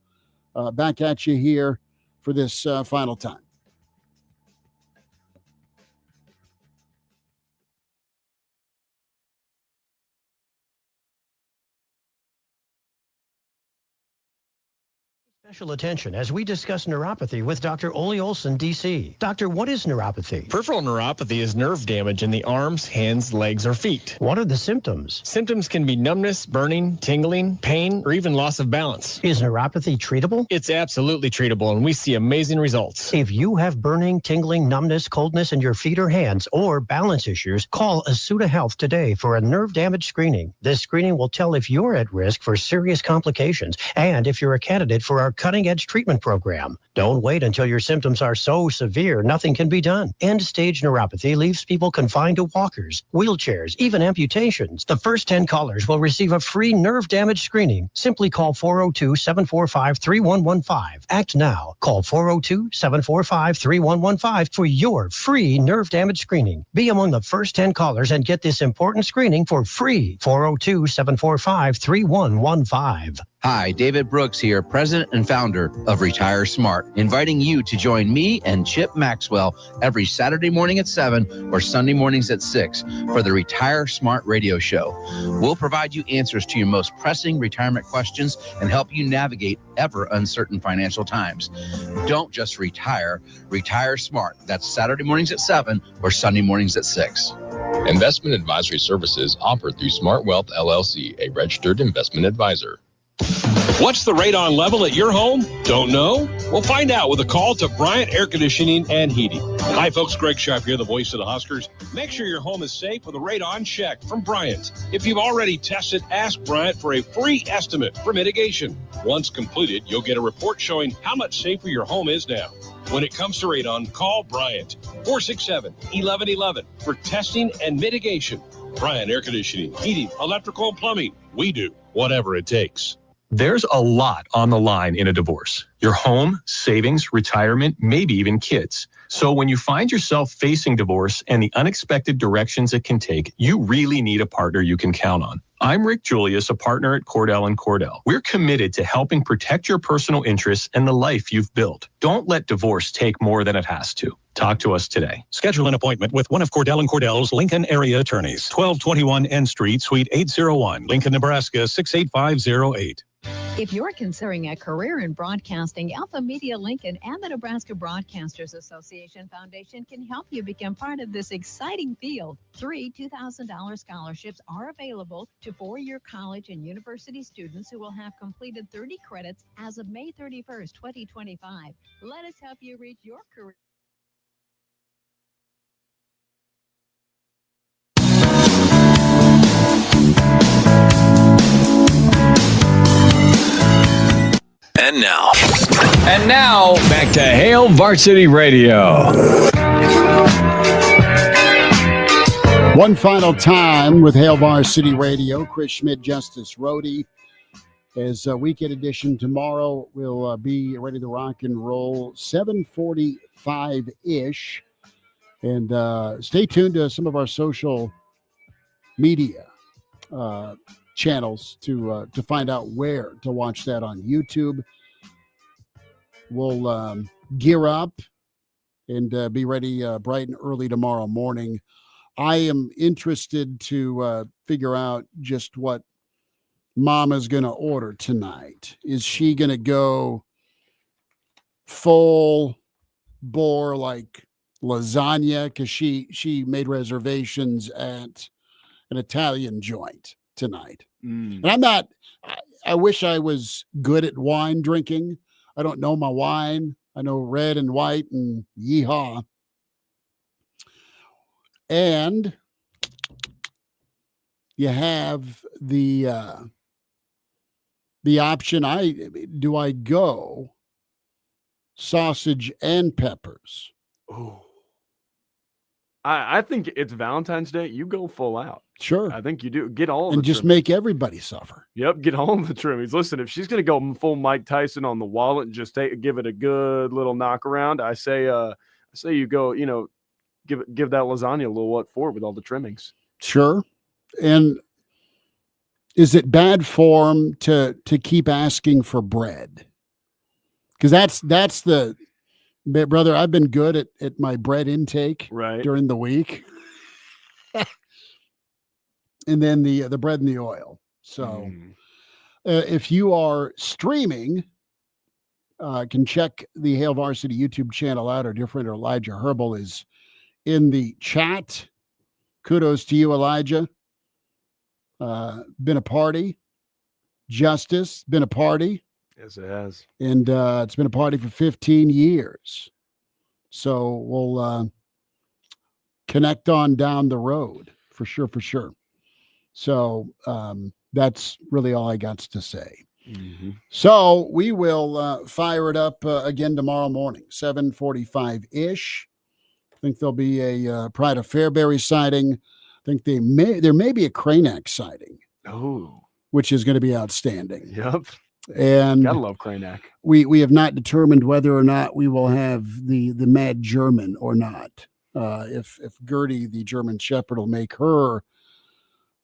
Back at you here for this final time. Special attention as we discuss neuropathy with Dr. Ole Olson, D.C. Doctor, what is neuropathy? Peripheral neuropathy is nerve damage in the arms, hands, legs, or feet. What are the symptoms? Symptoms can be numbness, burning, tingling, pain, or even loss of balance. Is neuropathy treatable? It's absolutely treatable, and we see amazing results. If you have burning, tingling, numbness, coldness in your feet or hands, or balance issues, call Asuta Health today for a nerve damage screening. This screening will tell if you're at risk for serious complications and if you're a candidate for our cutting-edge treatment program. Don't wait until your symptoms are so severe nothing can be done. End-stage neuropathy leaves people confined to walkers, wheelchairs, even amputations. The first 10 callers will receive a free nerve damage screening. Simply call 402-745-3115. Act now. Call 402-745-3115 for your free nerve damage screening. Be among the first 10 callers and get this important screening for free. 402-745-3115. Hi, David Brooks here, president and founder of Retire Smart, inviting you to join me and Chip Maxwell every Saturday morning at 7 or Sunday mornings at 6 for the Retire Smart radio show. We'll provide you answers to your most pressing retirement questions and help you navigate ever uncertain financial times. Don't just retire, retire smart. That's Saturday mornings at 7 or Sunday mornings at 6. Investment advisory services offered through Smart Wealth LLC, a registered investment advisor. What's the radon level at your home? Don't know? We'll find out with a call to Bryant Air Conditioning and Heating. Hi, folks. Greg Sharp here, the voice of the Huskers. Make sure your home is safe with a radon check from Bryant. If you've already tested, ask Bryant for a free estimate for mitigation. Once completed, you'll get a report showing how much safer your home is now. When it comes to radon, call Bryant, 467-1111 for testing and mitigation. Bryant Air Conditioning, Heating, Electrical, and Plumbing. We do whatever it takes. There's a lot on the line in a divorce. Your home, savings, retirement, maybe even kids. So when you find yourself facing divorce and the unexpected directions it can take, you really need a partner you can count on. I'm Rick Julius, a partner at Cordell & Cordell. We're committed to helping protect your personal interests and the life you've built. Don't let divorce take more than it has to. Talk to us today. Schedule an appointment with one of Cordell & Cordell's Lincoln area attorneys. 1221 N Street, Suite 801, Lincoln, Nebraska 68508. If you're considering a career in broadcasting, Alpha Media Lincoln and the Nebraska Broadcasters Association Foundation can help you become part of this exciting field. 3 $2,000 scholarships are available to 4-year college and university students who will have completed 30 credits as of May 31st, 2025. Let us help you reach your career. And now, back to Hail Varsity Radio. One final time with Hail Varsity Radio. Chris Schmidt, Justice Rhodey. As a weekend edition tomorrow, we'll be ready to rock and roll 7:45-ish. And stay tuned to some of our social media channels to find out where to watch that on YouTube. We'll gear up and be ready bright and early tomorrow morning. I am interested to figure out just what Mama's going to order tonight. Is she going to go full bore like lasagna? Because she made reservations at an Italian joint tonight. And I wish I was good at wine drinking. I don't know my wine. I know red and white and yeehaw. And you have the option. Do I go sausage and peppers? Oh, I think it's Valentine's Day. You go full out. Sure. I think you do. Get all of and the just trimmings. make everybody suffer. Yep, get all of the trimmings. Listen, if she's going to go full Mike Tyson on the wallet and just give it a good little knock around, I say you go, give that lasagna a little what for with all the trimmings. Sure. And is it bad form to keep asking for bread? Because that's the brother. I've been good at my bread intake during the week. And then the bread and the oil. So if you are streaming, can check the Hail Varsity YouTube channel out. Our dear friend Elijah Herbal is in the chat. Kudos to you, Elijah. Been a party. Justice, been a party. Yes, it has. And it's been a party for 15 years. So we'll connect on down the road for sure. So that's really all I got to say. Mm-hmm. So we will fire it up again tomorrow morning, 7:45-ish. I think there'll be a Pride of Fairbury sighting. I think there may be a Cranack sighting. Oh, which is going to be outstanding. Yep. And gotta love Cranack. We have not determined whether or not we will have the Mad German or not. If Gertie, the German Shepherd, will make her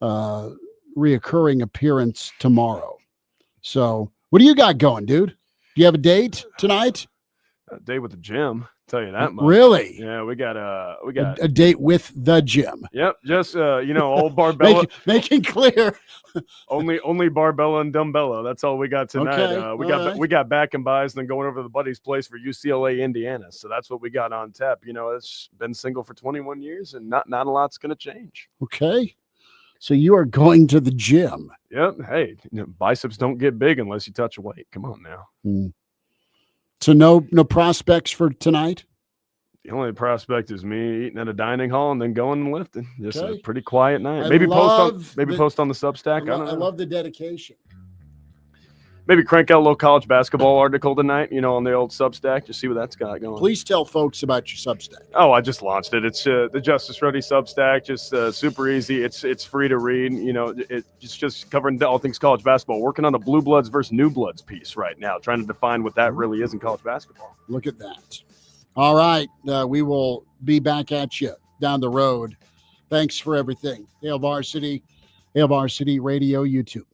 reoccurring appearance tomorrow. So what do you got going, dude? Do you have a date tonight? A date with the gym. Tell you that much. Really? Yeah, we got a date with the gym. Yep, just old Barbella. making clear. only Barbella and Dumbbella. That's all we got tonight. Okay, we got back and buys, and then going over to the buddy's place for UCLA, Indiana. So that's what we got on tap. It's been single for 21 years, and not a lot's going to change. Okay, so you are going to the gym. Yep. Hey, biceps don't get big unless you touch weight. Come on now. So no prospects for tonight? The only prospect is me eating at a dining hall and then going and lifting. Just Okay. a pretty quiet night. I Maybe love post on the Substack. I don't know. I love the dedication. Maybe crank out a little college basketball article tonight, on the old Substack. Just see what that's got going. Please tell folks about your Substack. Oh, I just launched it. It's the Justice Ready Substack. Just super easy. It's free to read. It's just covering all things college basketball. Working on a Blue Bloods versus New Bloods piece right now, trying to define what that really is in college basketball. Look at that. All right. We will be back at you down the road. Thanks for everything. Hail Varsity Radio YouTube.